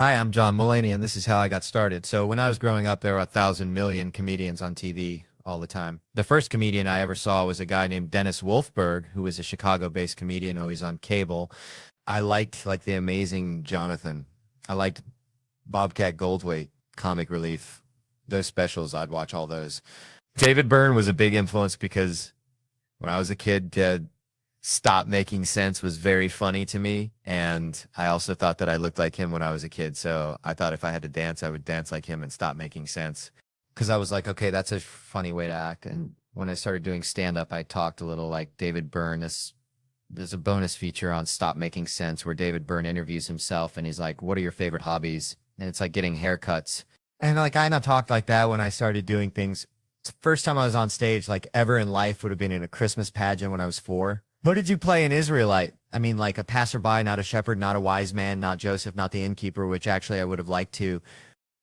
Hi, I'm John Mulaney, and this is how I got started. So when I was growing up, there were 1,000,000,000 comedians on TV all the time. The first comedian I ever saw was a guy named Dennis Wolfberg, who was a Chicago-based comedian, always on cable. I liked like the Amazing Jonathan. I liked Bobcat Goldthwait, Comic Relief. Those specials, I'd watch all those. David Byrne was a big influence because when I was a kid, Stop Making Sense was very funny to me. And I also thought that I looked like him when I was a kid. So I thought if I had to dance, I would dance like him and Stop Making Sense. Because I was like, okay, that's a funny way to act. And when I started doing stand up, I talked a little like David Byrne. There's a bonus feature on Stop Making Sense where David Byrne interviews himself and he's like, what are your favorite hobbies? And it's like getting haircuts. And like I not talked like that when I started doing things. First time I was on stage, like ever in life, would have been in a Christmas pageant when I was 4. What did you play in Israelite? I mean, like a passerby, not a shepherd, not a wise man, not Joseph, not the innkeeper, which actually I would have liked to.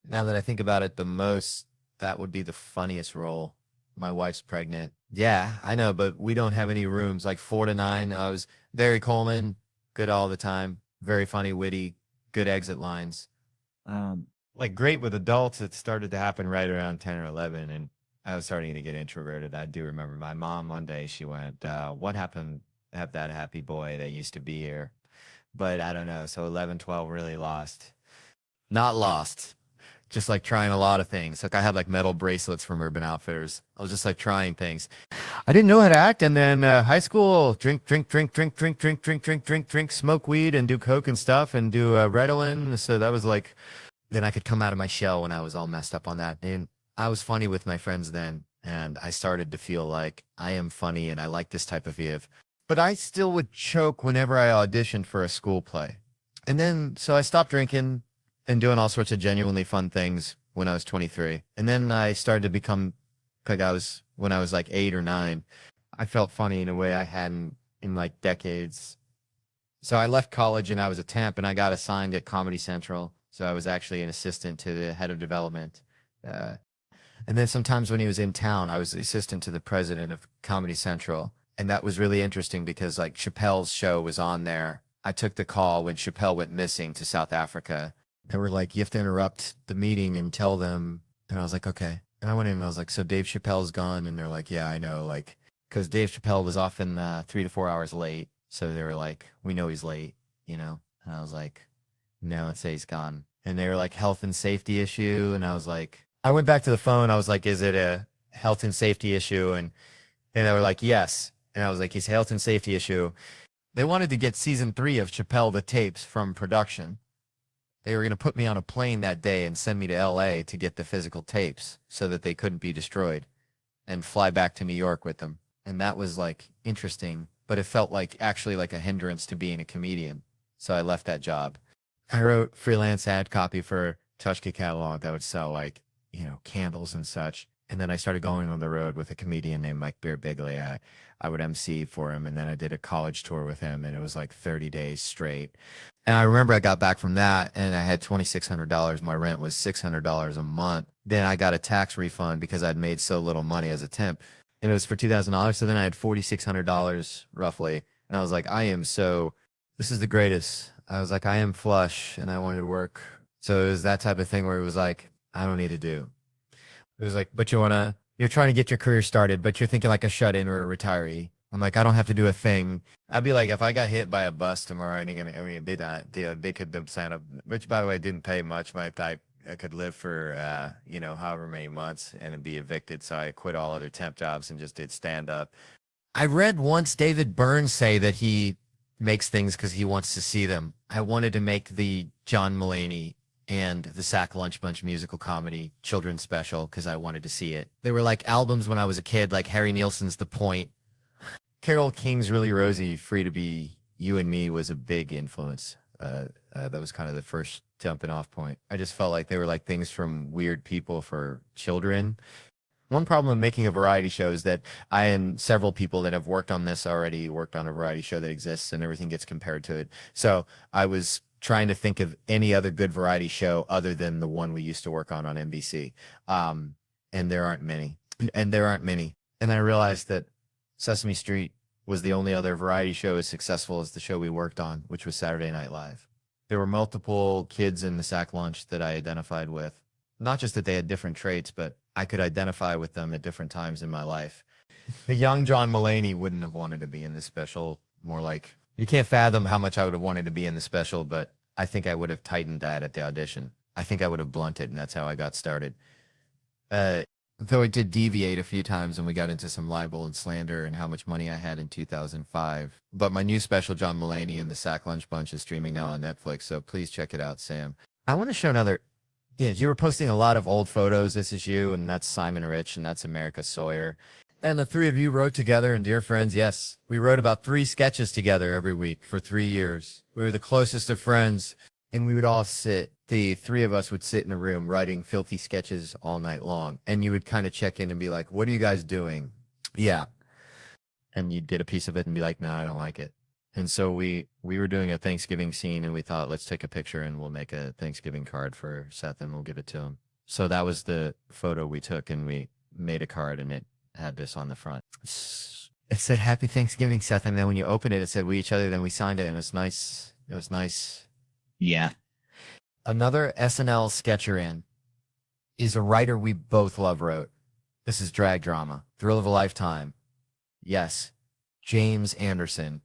Now that I think about it the most, that would be the funniest role. My wife's pregnant. Yeah, I know, but we don't have any rooms. Like 4 to 9, I was Barry Coleman, good all the time, very funny, witty, good exit lines. Like great with adults, it started to happen right around 10 or 11, and I was starting to get introverted. I do remember my mom one day, she went, what happened to have that happy boy that used to be here? But I don't know. So 11, 12 really lost. Not lost. Just like trying a lot of things. Like I had like metal bracelets from Urban Outfitters. I was just like trying things. I didn't know how to act. And then high school, drink, smoke weed and do coke and stuff and do Ritalin. So that was like, then I could come out of my shell when I was all messed up on that. And I was funny with my friends then. And I started to feel like I am funny and I like this type of Viv. But I still would choke whenever I auditioned for a school play. And then, so I stopped drinking and doing all sorts of genuinely fun things when I was 23. And then I started to become, like when I was like 8 or 9, I felt funny in a way I hadn't in like decades. So I left college and I was a temp and I got assigned at Comedy Central. So I was actually an assistant to the head of development. Uh, and then sometimes when he was in town, I was the assistant to the president of Comedy Central. And that was really interesting because like Chappelle's show was on there. I took the call when Chappelle went missing to South Africa. They were like, you have to interrupt the meeting and tell them. And I was like, okay. And I went in and I was like, so Dave Chappelle's gone? And they're like, yeah, I know. Like, because Dave Chappelle was often 3 to 4 hours late. So they were like, we know he's late, you know? And I was like, no, let's say he's gone. And they were like, health and safety issue. And I was like, I went back to the phone. I was like, is it a health and safety issue? And they were like, yes. And I was like, it's a health and safety issue. They wanted to get season 3 of Chappelle the tapes from production. They were going to put me on a plane that day and send me to LA to get the physical tapes so that they couldn't be destroyed and fly back to New York with them. And that was like interesting, but it felt like actually like a hindrance to being a comedian. So I left that job. I wrote freelance ad copy for Tushka catalog that would sell like, candles and such. And then I started going on the road with a comedian named Mike Birbiglia. I would MC for him, and then I did a college tour with him, and it was like 30 days straight. And I remember I got back from that, and I had $2,600. My rent was $600 a month. Then I got a tax refund because I'd made so little money as a temp, and it was for $2,000. So then I had $4,600 roughly, and I was like, this is the greatest. I was like, I am flush, and I wanted to work. So it was that type of thing where it was like, I don't need to do. It was like, but you're trying to get your career started, but you're thinking like a shut-in or a retiree. I'm like, I don't have to do a thing. I'd be like, if I got hit by a bus tomorrow, they could sign up, which by the way, didn't pay much. I could live for, however many months and be evicted. So I quit all other temp jobs and just did stand up. I read once David Byrne say that he makes things because he wants to see them. I wanted to make the John Mulaney and the Sack Lunch Bunch musical comedy children's special because I wanted to see it. They were like albums when I was a kid, like Harry Nilsson's The Point. Carole King's Really Rosie, Free to Be You and Me was a big influence. That was kind of the first jumping off point. I just felt like they were like things from weird people for children. One problem with making a variety show is that I and several people that have worked on this already worked on a variety show that exists and everything gets compared to it. So I was trying to think of any other good variety show other than the one we used to work on NBC. And there aren't many. And I realized that Sesame Street was the only other variety show as successful as the show we worked on, which was Saturday Night Live. There were multiple kids in the sack lunch that I identified with. Not just that they had different traits, but I could identify with them at different times in my life. The young John Mulaney wouldn't have wanted to be in this special. More like, you can't fathom how much I would have wanted to be in the special, but I think I would have tightened that at the audition. I think I would have blunted, and that's how I got started. Though I did deviate a few times and we got into some libel and slander and how much money I had in 2005. But my new special, John Mulaney and the Sack Lunch Bunch, is streaming now on Netflix, so please check it out, Sam. I want to show another. Yeah, you were posting a lot of old photos. This is you, and that's Simon Rich, and that's America Sawyer. And the three of you wrote together, and dear friends, yes, we wrote about 3 sketches together every week for 3 years. We were the closest of friends, and we would all sit. The 3 of us would sit in a room writing filthy sketches all night long. And you would kind of check in and be like, what are you guys doing? Yeah. And you did a piece of it and be like, no, I don't like it. And so we were doing a Thanksgiving scene, and we thought, let's take a picture and we'll make a Thanksgiving card for Seth and we'll give it to him. So that was the photo we took, and we made a card, and it had this on the front. It said, Happy Thanksgiving, Seth. And then when you open it, it said, we each other. Then we signed it, and it was nice. It was nice. Yeah. Another SNL sketcher in is a writer we both love wrote. This is drag drama. Thrill of a lifetime. Yes. James Anderson.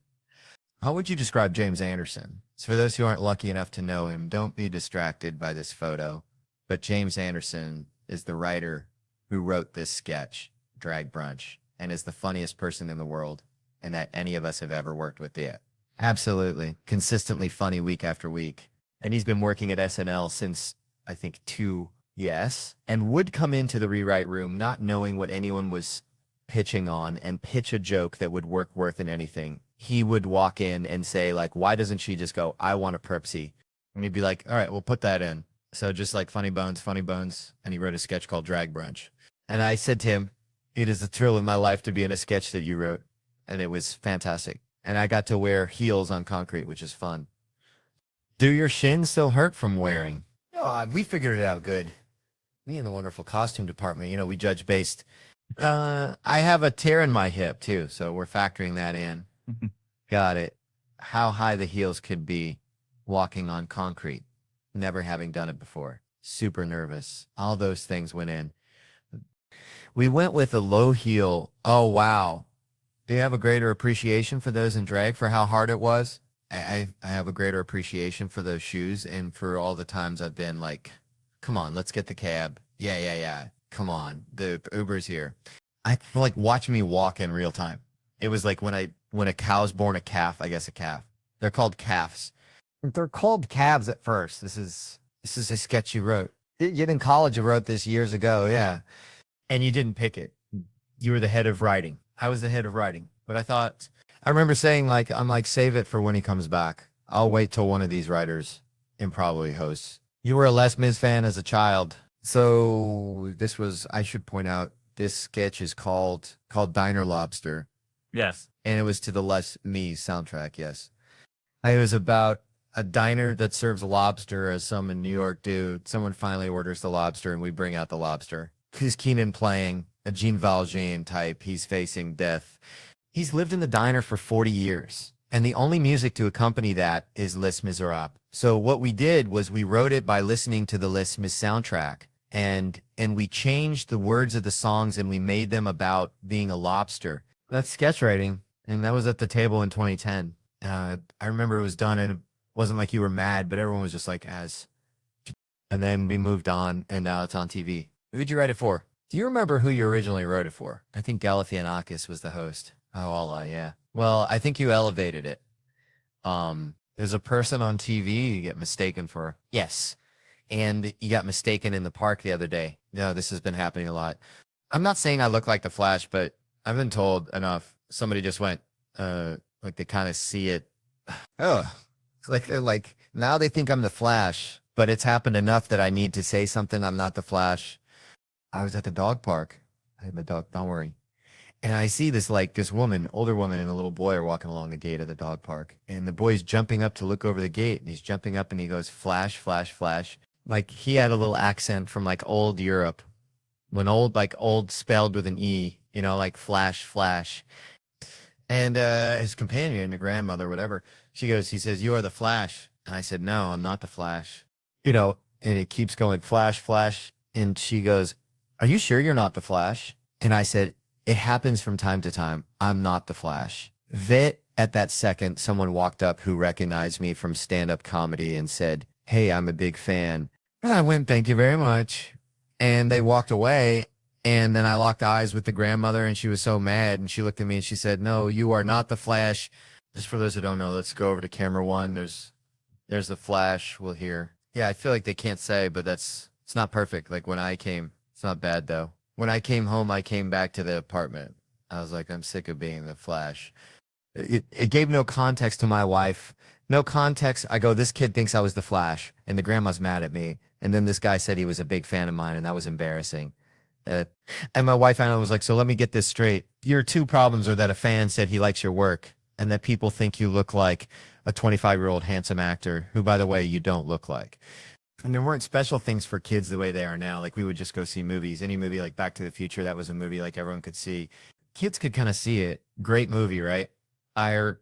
How would you describe James Anderson? So for those who aren't lucky enough to know him, don't be distracted by this photo. But James Anderson is the writer who wrote this sketch, Drag Brunch, and is the funniest person in the world, and that any of us have ever worked with yet. Absolutely. Consistently funny week after week. And he's been working at SNL since, I think, 2 yes, and would come into the rewrite room not knowing what anyone was pitching on and pitch a joke that would work worth in anything. He would walk in and say, like, why doesn't she just go, I want a Prepsy? And he'd be like, all right, we'll put that in. So just like funny bones. And he wrote a sketch called Drag Brunch. And I said to him, it is a thrill in my life to be in a sketch that you wrote. And it was fantastic. And I got to wear heels on concrete, which is fun. Do your shins still hurt from wearing? Oh, we figured it out good. Me and the wonderful costume department, we judge based. I have a tear in my hip, too, so we're factoring that in. Got it. How high the heels could be walking on concrete, never having done it before. Super nervous. All those things went in. We went with a low heel. Oh, wow. Do you have a greater appreciation for those in drag for how hard it was? I have a greater appreciation for those shoes and for all the times I've been like, come on, let's get the cab. Yeah. Come on, the Uber's here. I like watch me walk in real time. It was like when a cow's born a calf, I guess a calf. They're called calves. They're called calves at first. This is a sketch you wrote. You in college, you wrote this years ago, yeah. And you didn't pick it. You were the head of writing. I was the head of writing. But I remember saying, I'm like, save it for when he comes back. I'll wait till one of these writers improbably hosts. You were a Les Mis fan as a child. So I should point out, this sketch is called Diner Lobster. Yes. And it was to the Les Mis soundtrack, yes. It was about a diner that serves lobster, as some in New York do. Someone finally orders the lobster, and we bring out the lobster. Who's Keenan playing? A Jean Valjean type. He's facing death. He's lived in the diner for 40 years, and the only music to accompany that is Les Miserables. So what we did was we wrote it by listening to the Les Mis soundtrack, and we changed the words of the songs, and we made them about being a lobster. That's sketch writing, and that was at the table in 2010. I remember it was done, and it wasn't like you were mad, but everyone was just like, as. And then we moved on, and now it's on TV. Who'd you write it for? Do you remember who you originally wrote it for? I think Galifianakis was the host. Oh, Allah, yeah. Well, I think you elevated it. There's a person on TV you get mistaken for. Yes. And you got mistaken in the park the other day. No, this has been happening a lot. I'm not saying I look like the Flash, but I've been told enough. Somebody just went, like they kind of see it. Oh, it's like they're like, now they think I'm the Flash, but it's happened enough that I need to say something. I'm not the Flash. I was at the dog park. I had my dog, don't worry. And I see this woman, older woman, and a little boy are walking along the gate of the dog park. And the boy's jumping up to look over the gate. And he's jumping up and he goes, Flash, Flash, Flash. Like he had a little accent from like old Europe. When old spelled with an E, like Flash, Flash. And his companion, the grandmother, whatever, he says, you are the Flash. And I said, no, I'm not the Flash. You know, and it keeps going, Flash, Flash. And she goes, are you sure you're not the Flash? And I said, it happens from time to time. I'm not the Flash. At that second, someone walked up who recognized me from stand-up comedy and said, hey, I'm a big fan. And I went, thank you very much. And they walked away. And then I locked eyes with the grandmother, and she was so mad. And she looked at me and she said, no, you are not the Flash. Just for those who don't know, let's go over to camera one. There's the Flash. We'll hear. Yeah, I feel like they can't say, but it's not perfect. Like when I came, it's not bad though. When I came home, I came back to the apartment. I was like, I'm sick of being the Flash. It gave no context to my wife. No context. I go, this kid thinks I was the Flash, and the grandma's mad at me. And then this guy said he was a big fan of mine, and that was embarrassing. And my wife finally was like, so let me get this straight. Your two problems are that a fan said he likes your work, and that people think you look like a 25-year-old handsome actor, who, by the way, you don't look like. And there weren't special things for kids the way they are now. Like we would just go see movies. Any movie like Back to the Future, that was a movie like everyone could see. Kids could kind of see it. Great movie, right? I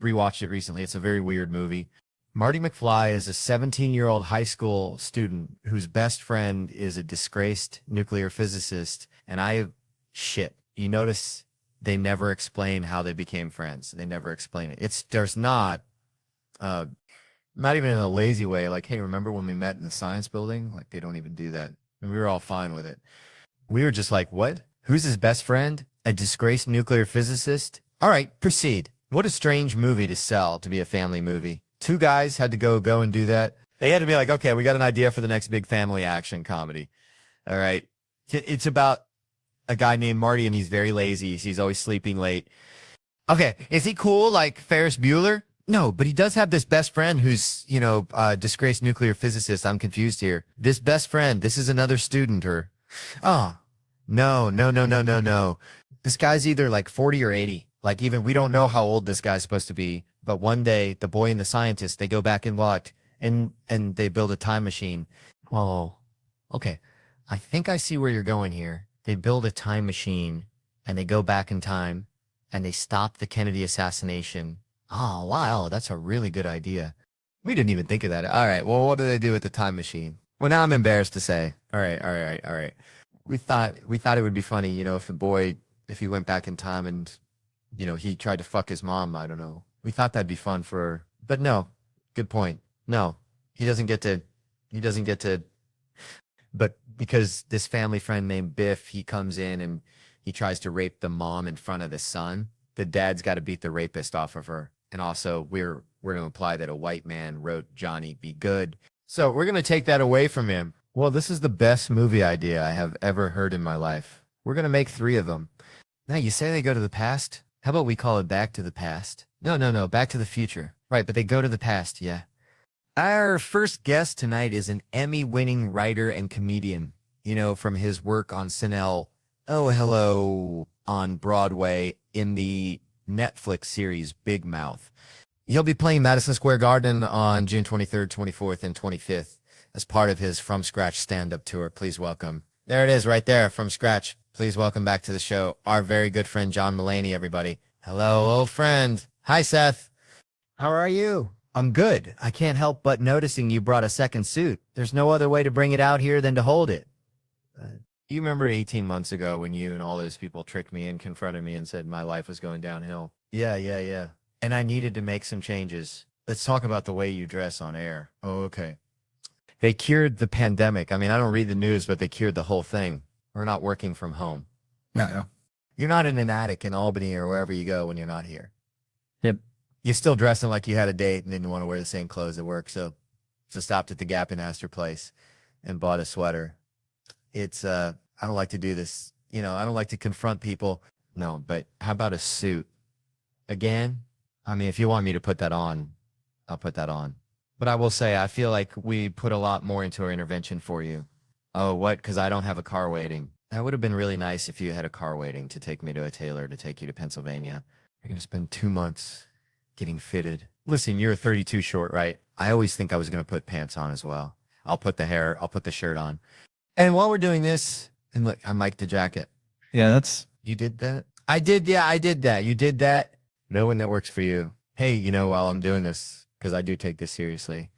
rewatched it recently. It's a very weird movie. Marty McFly is a 17-year-old high school student whose best friend is a disgraced nuclear physicist. And you notice they never explain how they became friends. They never explain it. There's not even in a lazy way. Like, hey, remember when we met in the science building? Like, they don't even do that. And we were all fine with it. We were just like, what? Who's his best friend? A disgraced nuclear physicist? All right, proceed. What a strange movie to sell to be a family movie. Two guys had to go and do that. They had to be like, okay, we got an idea for the next big family action comedy. All right. It's about a guy named Marty, and he's very lazy. He's always sleeping late. Okay, is he cool like Ferris Bueller? No, but he does have this best friend who's, disgraced nuclear physicist. I'm confused here. This best friend, this is another student oh, no. This guy's either like 40 or 80. Like even we don't know how old this guy's supposed to be. But one day, the boy and the scientist, they go back in locked and they build a time machine. Oh, okay. I think I see where you're going here. They build a time machine and they go back in time and they stop the Kennedy assassination. Oh, wow. That's a really good idea. We didn't even think of that. All right. Well, what do they do with the time machine? Well, now I'm embarrassed to say. All right. We thought it would be funny, if he went back in time and, he tried to fuck his mom. I don't know. We thought that'd be fun but no, good point. No, he doesn't get to, but because this family friend named Biff, he comes in and he tries to rape the mom in front of the son. The dad's got to beat the rapist off of her. And also we're going to imply that a white man wrote Johnny Be Good. So we're going to take that away from him. Well, this is the best movie idea I have ever heard in my life. We're going to make 3 of them. Now you say they go to the past. How about we call it Back to the Past? No, Back to the Future. Right, but they go to the past, yeah. Our first guest tonight is an Emmy-winning writer and comedian, from his work on SNL, Oh Hello, on Broadway, in the Netflix series Big Mouth. He'll be playing Madison Square Garden on June 23rd, 24th, and 25th as part of his From Scratch stand-up tour. Please welcome. There it is right there, From Scratch. Please welcome back to the show our very good friend, John Mulaney, everybody. Hello, old friend. Hi, Seth. How are you? I'm good. I can't help but noticing you brought a second suit. There's no other way to bring it out here than to hold it. You remember 18 months ago when you and all those people tricked me and confronted me and said my life was going downhill? Yeah. And I needed to make some changes. Let's talk about the way you dress on air. Oh, okay. They cured the pandemic. I mean, I don't read the news, but they cured the whole thing. We're not working from home. No. You're not in an attic in Albany or wherever you go when you're not here. Yep. You're still dressing like you had a date and didn't want to wear the same clothes at work. So stopped at the Gap in Astor Place and bought a sweater. I don't like to do this. I don't like to confront people. No, but how about a suit? Again? I mean, if you want me to put that on, I'll put that on. But I will say, I feel like we put a lot more into our intervention for you. Oh, what? Because I don't have a car waiting. That would have been really nice if you had a car waiting to take me to a tailor to take you to Pennsylvania. You're going to spend 2 months getting fitted. Listen, you're 32 short, right? I always think I was going to put pants on as well. I'll put the shirt on. And while we're doing this, and look, I mic'd the jacket. Yeah, You did that? I did that. You did that. No one that works for you. Hey, while I'm doing this, because I do take this seriously.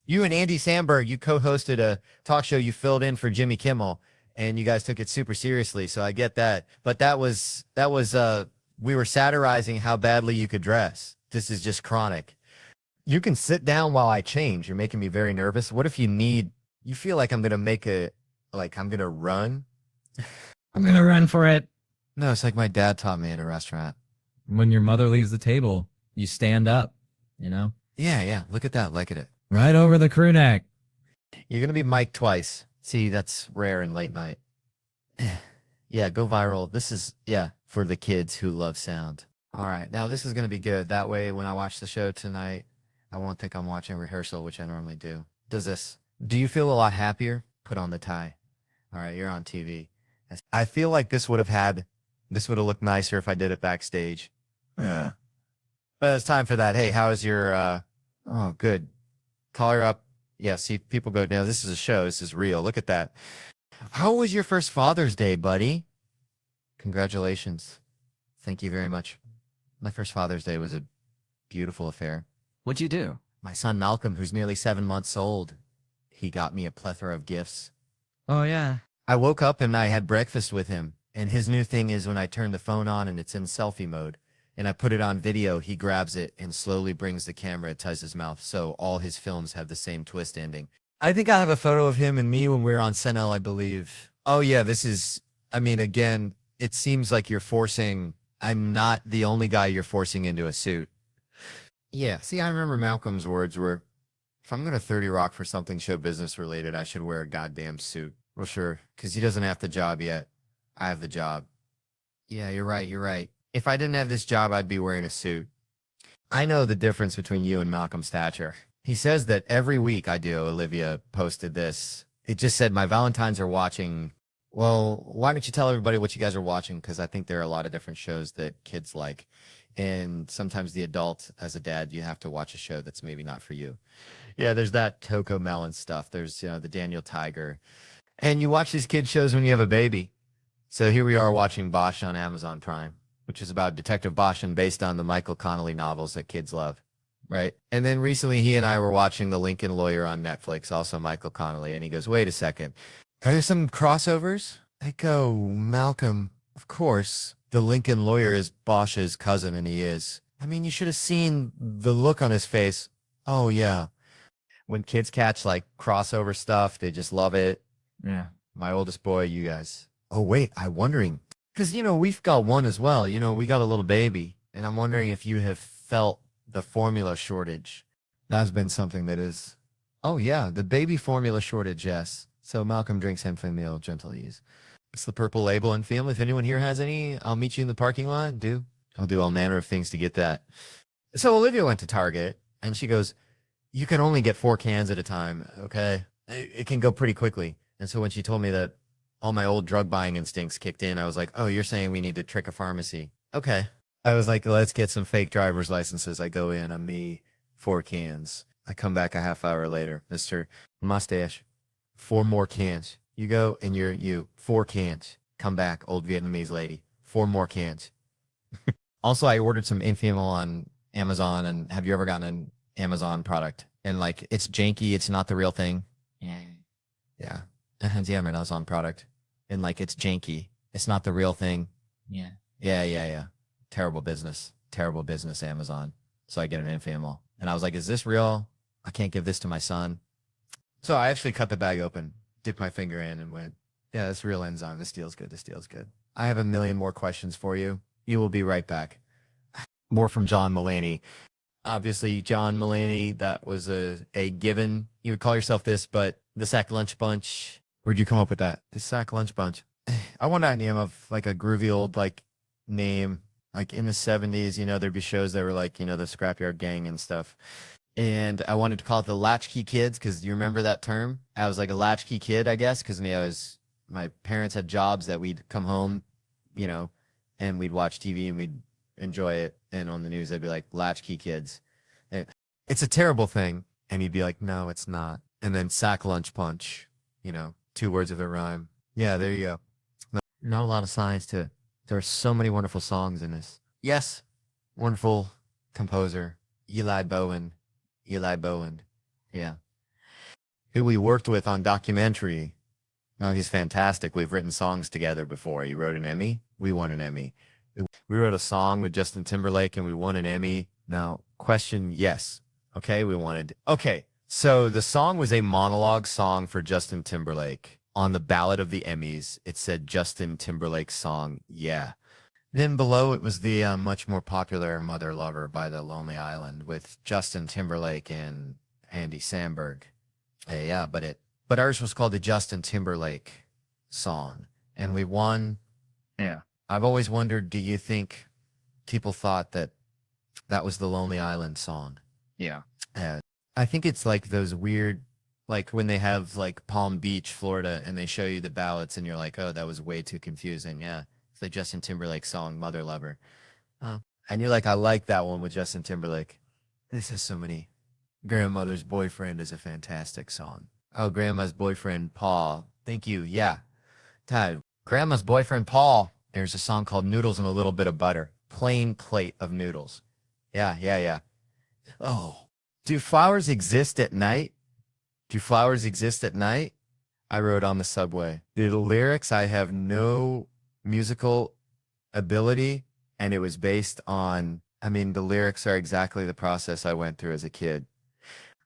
You and Andy Samberg, you co-hosted a talk show. You filled in for Jimmy Kimmel, and you guys took it super seriously. So I get that. But we were satirizing how badly you could dress. This is just chronic. You can sit down while I change. You're making me very nervous. What if you feel like I'm going to I'm going to run? I'm going to run for it. No, it's like my dad taught me at a restaurant. When your mother leaves the table, you stand up, you know? Yeah. Look at that. Look at it. Right over the crew neck. You're going to be mic'd twice. See, that's rare in late night. Yeah, go viral. This is, for the kids who love sound. All right. Now, this is going to be good. That way, when I watch the show tonight, I won't think I'm watching rehearsal, which I normally do. Do you feel a lot happier? Put on the tie. All right, you're on TV. I feel like this would have looked nicer if I did it backstage. Yeah. But it's time for that. Hey, how is your, good. Collar up. Yeah, see, people go, now this is a show. This is real. Look at that. How was your first Father's Day, buddy? Congratulations. Thank you very much. My first Father's Day was a beautiful affair. What'd you do? My son Malcolm, who's nearly 7 months old, he got me a plethora of gifts. Oh, yeah. I woke up and I had breakfast with him. And his new thing is when I turn the phone on and it's in selfie mode, and I put it on video, he grabs it and slowly brings the camera to his mouth, so all his films have the same twist ending. I think I have a photo of him and me when we were on Senel, I believe. Oh, yeah, again, it seems like I'm not the only guy you're forcing into a suit. Yeah, see, I remember Malcolm's words were, if I'm going to 30 Rock for something show business related, I should wear a goddamn suit. Well, sure, because he doesn't have the job yet. I have the job. Yeah, you're right. If I didn't have this job, I'd be wearing a suit. I know the difference between you and Malcolm's stature. He says that every week I do. Olivia posted this. It just said, my Valentines are watching. Well, why don't you tell everybody what you guys are watching? Because I think there are a lot of different shows that kids like. And sometimes the adult, as a dad, you have to watch a show that's maybe not for you. Yeah, there's that Coco Melon stuff. There's, the Daniel Tiger. And you watch these kid shows when you have a baby. So here we are watching Bosch on Amazon Prime, which is about Detective Bosch and based on the Michael Connelly novels that kids love, right? And then recently he and I were watching The Lincoln Lawyer on Netflix, also Michael Connelly, and he goes, wait a second, are there some crossovers? I go, Malcolm, of course, the Lincoln Lawyer is Bosch's cousin, and he is. I mean, you should have seen the look on his face. Oh, yeah. When kids catch, like, crossover stuff, they just love it. Yeah. My oldest boy, you guys. Oh, wait, I'm wondering. Because, we've got one as well. We got a little baby. And I'm wondering if you have felt the formula shortage. That's been something that is... Oh, yeah, the baby formula shortage, yes. So Malcolm drinks Enfamil Gentle Ease. It's the purple label and film. If anyone here has any, I'll meet you in the parking lot. I'll do all manner of things to get that. So Olivia went to Target, and she goes, you can only get 4 cans at a time, okay? It can go pretty quickly. And so when she told me that all my old drug buying instincts kicked in, I was like, oh, you're saying we need to trick a pharmacy. Okay. I was like, let's get some fake driver's licenses. I go in, I'm me, 4 cans. I come back a half hour later. Mr. Mustache, 4 more cans. You go and you're you, 4 cans. Come back, old Vietnamese lady, 4 more cans. Also, I ordered some Infamil on Amazon, and have you ever gotten an Amazon product? And like, it's janky, it's not the real thing. Yeah. Yeah, an Amazon product. And like, it's janky. It's not the real thing. Yeah. Yeah. Terrible business, Amazon. So I get an Infamil. And I was like, is this real? I can't give this to my son. So I actually cut the bag open, dipped my finger in and went, yeah, that's real enzyme. This deal's good. I have a million more questions for you. You will be right back. More from John Mulaney. Obviously, John Mulaney, that was a given. You would call yourself this, but the Sack Lunch Bunch. Where'd you come up with that? The Sack Lunch Bunch. I want that name of like a groovy old like name. Like in the 70s, there'd be shows that were like, the Scrapyard Gang and stuff. And I wanted to call it the Latchkey Kids because you remember that term? I was like a latchkey kid, I guess, because my parents had jobs that we'd come home, and we'd watch TV and we'd enjoy it. And on the news, they'd be like, Latchkey Kids. And it's a terrible thing. And he'd be like, no, it's not. And then Sack Lunch Punch, 2 words of a rhyme. Yeah, there you go. Not a lot of science to it. There are so many wonderful songs in this. Yes, wonderful composer, Eli Bowen. Eli Bowen. Yeah. Who we worked with on documentary. Oh, he's fantastic. We've written songs together before. He wrote an Emmy. We won an Emmy. We wrote a song with Justin Timberlake and we won an Emmy. Now, question, yes. Okay, we wanted. Okay, so the song was a monologue song for Justin Timberlake. On the ballot of the Emmys, it said Justin Timberlake song, yeah. Then below it was the much more popular Mother Lover by the Lonely Island with Justin Timberlake and Andy Samberg. Yeah, but ours was called the Justin Timberlake song, and we won. Yeah. I've always wondered, do you think people thought that that was the Lonely Island song? Yeah. I think it's like those weird, like when they have like Palm Beach, Florida, and they show you the ballots and you're like, oh, that was way too confusing. Yeah. It's the Justin Timberlake song, Mother Lover. And you're like, I like that one with Justin Timberlake. This has so many. Grandmother's Boyfriend is a fantastic song. Oh, Grandma's Boyfriend, Paul. Thank you. Yeah. Todd, Grandma's Boyfriend, Paul. There's a song called Noodles and a Little Bit of Butter. Plain plate of noodles. Yeah. Oh, do flowers exist at night? Do flowers exist at night? I wrote on the subway. The lyrics, I have no musical ability, and it was based on, I mean, the lyrics are exactly the process I went through as a kid.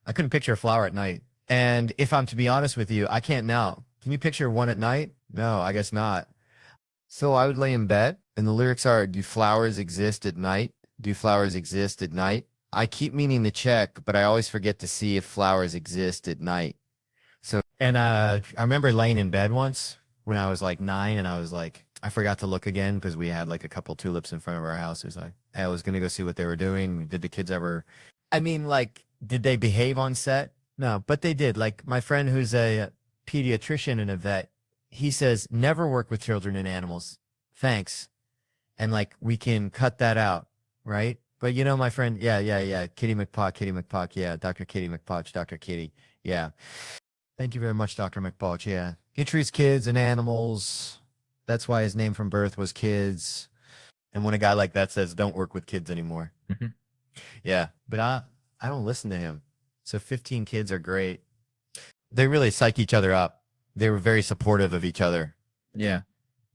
I couldn't picture a flower at night. And if I'm to be honest with you, I can't now. Can you picture one at night? No, I guess not. So I would lay in bed, and the lyrics are, do flowers exist at night? Do flowers exist at night? I keep meaning to check, but I always forget to see if flowers exist at night. So, and I remember laying in bed once when I was like 9, and I was like, I forgot to look again because we had like a couple tulips in front of our house. It was like, I was going to go see what they were doing. Did the kids ever, I mean, like, did they behave on set? No, but they did. Like my friend who's a pediatrician and a vet, he says, never work with children and animals. Thanks. And like, we can cut that out, right? But you know, my friend, yeah. Kitty McPock, yeah. Dr. Kitty McPoch, Dr. Kitty, yeah. Thank you very much, Dr. McPoch, yeah. He treats kids and animals. That's why his name from birth was Kids. And when a guy like that says, don't work with kids anymore. Yeah, but I don't listen to him. So 15 kids are great. They really psych each other up. They were very supportive of each other. Yeah.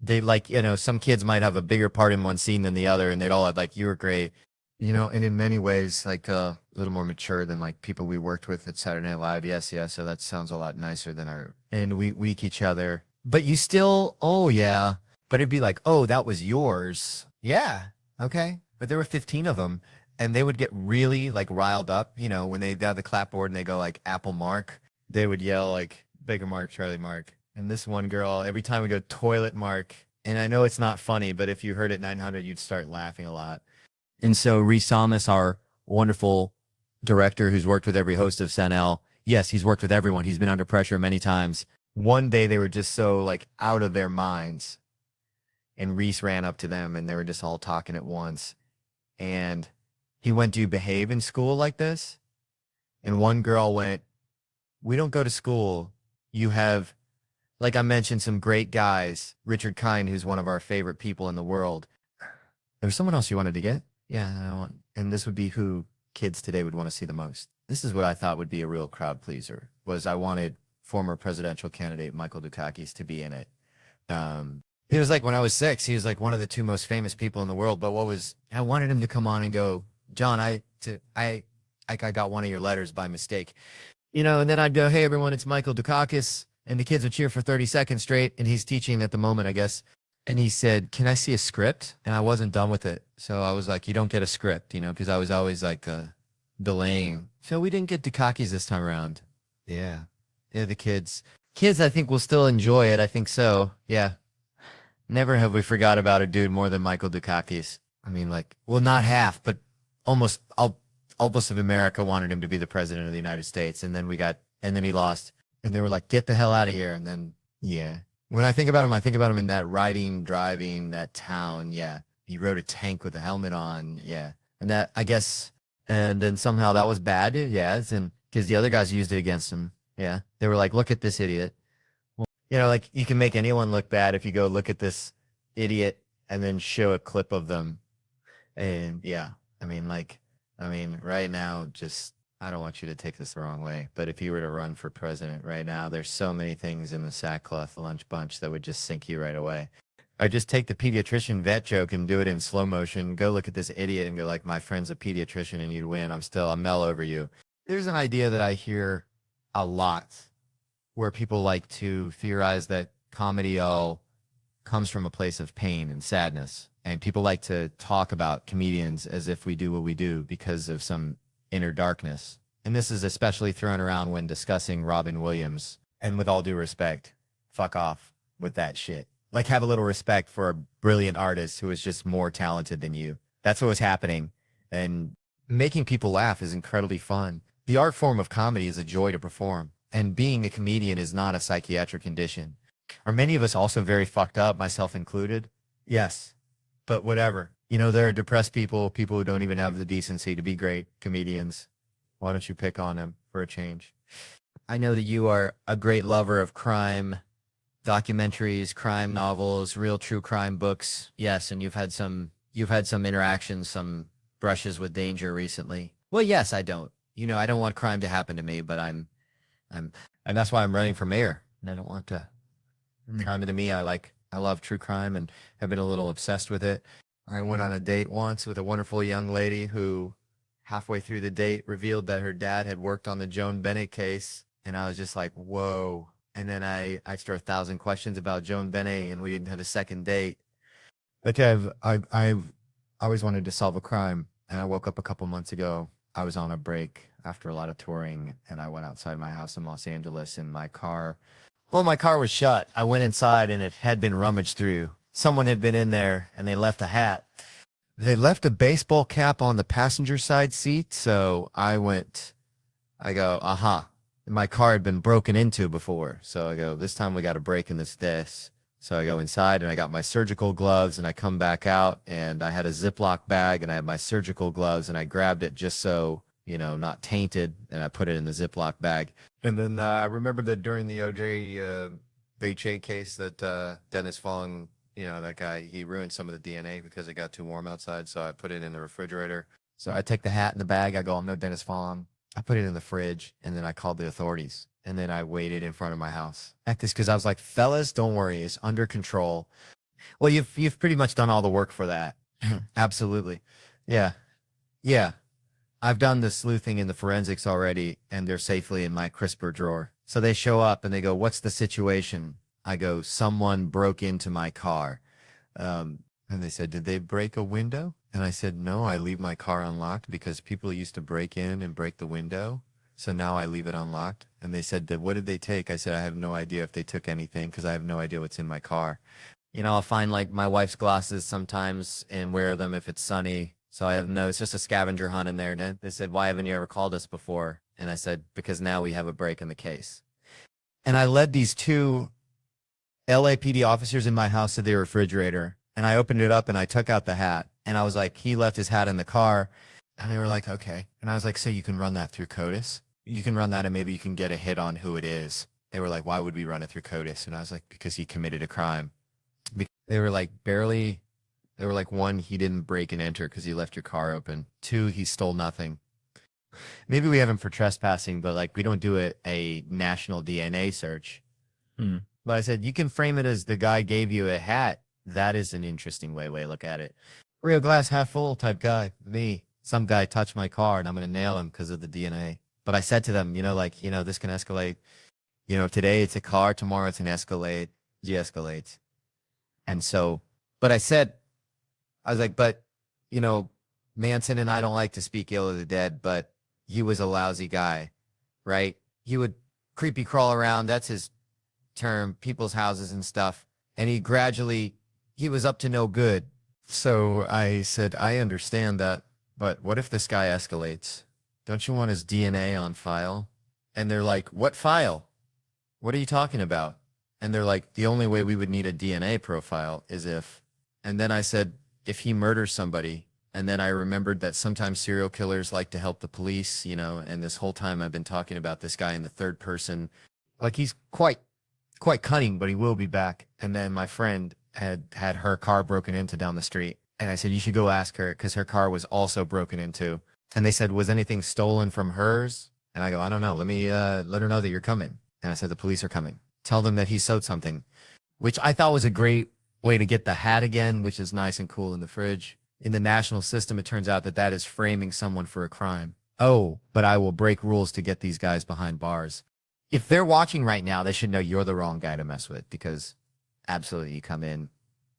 They like, you know, some kids might have a bigger part in one scene than the other, and they'd all have like, you were great. You know, and in many ways, like a little more mature than like people we worked with at Saturday Night Live. Yes. So that sounds a lot nicer than and we weak each other. But you still, oh yeah. But it'd be like, oh, that was yours. Yeah. Okay. But there were 15 of them, and they would get really like riled up, you know, when they have the clapboard and they go like Apple Mark, they would yell like Baker Mark, Charlie Mark. And this one girl, every time we go Toilet Mark, and I know it's not funny, but if you heard it 900, you'd start laughing a lot. And so Reese Thomas, our wonderful director who's worked with every host of SNL, yes, he's worked with everyone. He's been under pressure many times. One day they were just so like out of their minds, and Reese ran up to them and they were just all talking at once. And he went, do you behave in school like this? And one girl went, we don't go to school. You have, like I mentioned, some great guys. Richard Kind, who's one of our favorite people in the world. There's someone else you wanted to get? Yeah, and this would be who kids today would want to see the most. This is what I thought would be a real crowd pleaser, was I wanted former presidential candidate Michael Dukakis to be in it. He was like, when I was 6, he was like one of the 2 most famous people in the world. But I wanted him to come on and go, John, I got one of your letters by mistake. You know, and then I'd go, hey, everyone, it's Michael Dukakis. And the kids would cheer for 30 seconds straight. And he's teaching at the moment, I guess. And he said, can I see a script? And I wasn't done with it. So I was like, you don't get a script, you know, because I was always like delaying. So we didn't get Dukakis this time around. Yeah. Yeah, the kids. Kids, I think, will still enjoy it. I think so. Yeah. Never have we forgot about a dude more than Michael Dukakis. I mean, like, well, not half, but almost of America wanted him to be the president of the United States. And then he lost. And they were like, get the hell out of here. And then, yeah. When I think about him in that driving that town. Yeah. He rode a tank with a helmet on. Yeah. And that, I guess, and then somehow that was bad. Yeah. And because the other guys used it against him. Yeah. They were like, look at this idiot. Well, you know, like you can make anyone look bad if you go look at this idiot and then show a clip of them. And yeah, I mean, right now, just, I don't want you to take this the wrong way, but if you were to run for president right now, there's so many things in the sackcloth lunch bunch that would just sink you right away. I just take the pediatrician vet joke and do it in slow motion. Go look at this idiot and go like, my friend's a pediatrician and you'd win. I'm Mel over you. There's an idea that I hear a lot where people like to theorize that comedy all comes from a place of pain and sadness. And people like to talk about comedians as if we do what we do because of some inner darkness. And this is especially thrown around when discussing Robin Williams. And with all due respect, fuck off with that shit. Like, have a little respect for a brilliant artist who is just more talented than you. That's what was happening. And making people laugh is incredibly fun. The art form of comedy is a joy to perform. And being a comedian is not a psychiatric condition. Are many of us also very fucked up, myself included? Yes. But whatever. You know, there are depressed people, people who don't even have the decency to be great comedians. Why don't you pick on them for a change? I know that you are a great lover of crime documentaries, crime novels, real true crime books. Yes, and you've had some interactions, some brushes with danger recently. Well, yes, I don't. You know, I don't want crime to happen to me, but and that's why I'm running for mayor. And I don't want to crime to me. I love true crime and have been a little obsessed with it. I went on a date once with a wonderful young lady who halfway through the date revealed that her dad had worked on the Joan Bennett case. And I was just like, whoa. And then I asked her 1,000 questions about Joan Bennett, and we had a second date. But I've always wanted to solve a crime, and I woke up a couple months ago. I was on a break after a lot of touring, and I went outside my house in Los Angeles, and my car was shut. I went inside, and it had been rummaged through. Someone had been in there, and they left a hat. They left a baseball cap on the passenger side seat, so I go, aha. My car had been broken into before. So I go, this time we got a break in this. So I go inside and I got my surgical gloves and I come back out and I had a Ziploc bag and I had my surgical gloves and I grabbed it just so, you know, not tainted, and I put it in the Ziploc bag. And then I remember that during the OJ Beche case that Dennis Fong, you know, that guy, he ruined some of the DNA because it got too warm outside. So I put it in the refrigerator. So I take the hat and the bag. I go, I'm no Dennis Fong. I put it in the fridge, and then I called the authorities, and then I waited in front of my house. Because I was like, fellas, don't worry, it's under control. Well, you've pretty much done all the work for that. Absolutely. Yeah. I've done the sleuthing in the forensics already, and they're safely in my CRISPR drawer. So they show up, and they go, what's the situation? I go, someone broke into my car. And they said, did they break a window? And I said, no, I leave my car unlocked because people used to break in and break the window. So now I leave it unlocked. And they said, what did they take? I said, I have no idea if they took anything because I have no idea what's in my car. You know, I'll find like my wife's glasses sometimes and wear them if it's sunny. So I have it's just a scavenger hunt in there. And they said, why haven't you ever called us before? And I said, because now we have a break in the case. And I led these two LAPD officers in my house to the refrigerator. And I opened it up and I took out the hat. And I was like, he left his hat in the car. And they were like, okay. And I was like, so you can run that through CODIS? You can run that and maybe you can get a hit on who it is. They were like, why would we run it through CODIS? And I was like, because he committed a crime. They were like, one, he didn't break and enter because he left your car open. Two, he stole nothing. Maybe we have him for trespassing, but like we don't do a national DNA search. But I said, you can frame it as the guy gave you a hat. That is an interesting way to look at it. Real glass half full type guy. Me. Some guy touched my car and I'm going to nail him because of the DNA. But I said to them, this can escalate. You know, today it's a car, tomorrow it's an Escalade. De-escalates. And so, but I was like, but, Manson and I don't like to speak ill of the dead, but he was a lousy guy, right? He would creepy crawl around. That's his term, people's houses and stuff. And he was up to no good. So I said, I understand that, but what if this guy escalates? Don't you want his DNA on file? And they're like, what file? What are you talking about? And they're like, the only way we would need a DNA profile is if, and then I said, if he murders somebody. And then I remembered that sometimes serial killers like to help the police, and this whole time I've been talking about this guy in the third person. Like he's quite cunning, but he will be back. And then my friend had her car broken into down the street. And I said, you should go ask her because her car was also broken into. And they said, was anything stolen from hers? And I go, I don't know. Let me let her know that you're coming. And I said, the police are coming. Tell them that he sewed something, which I thought was a great way to get the hat again, which is nice and cool in the fridge. In the national system, it turns out that that is framing someone for a crime. Oh, but I will break rules to get these guys behind bars. If they're watching right now, they should know you're the wrong guy to mess with, because absolutely you come in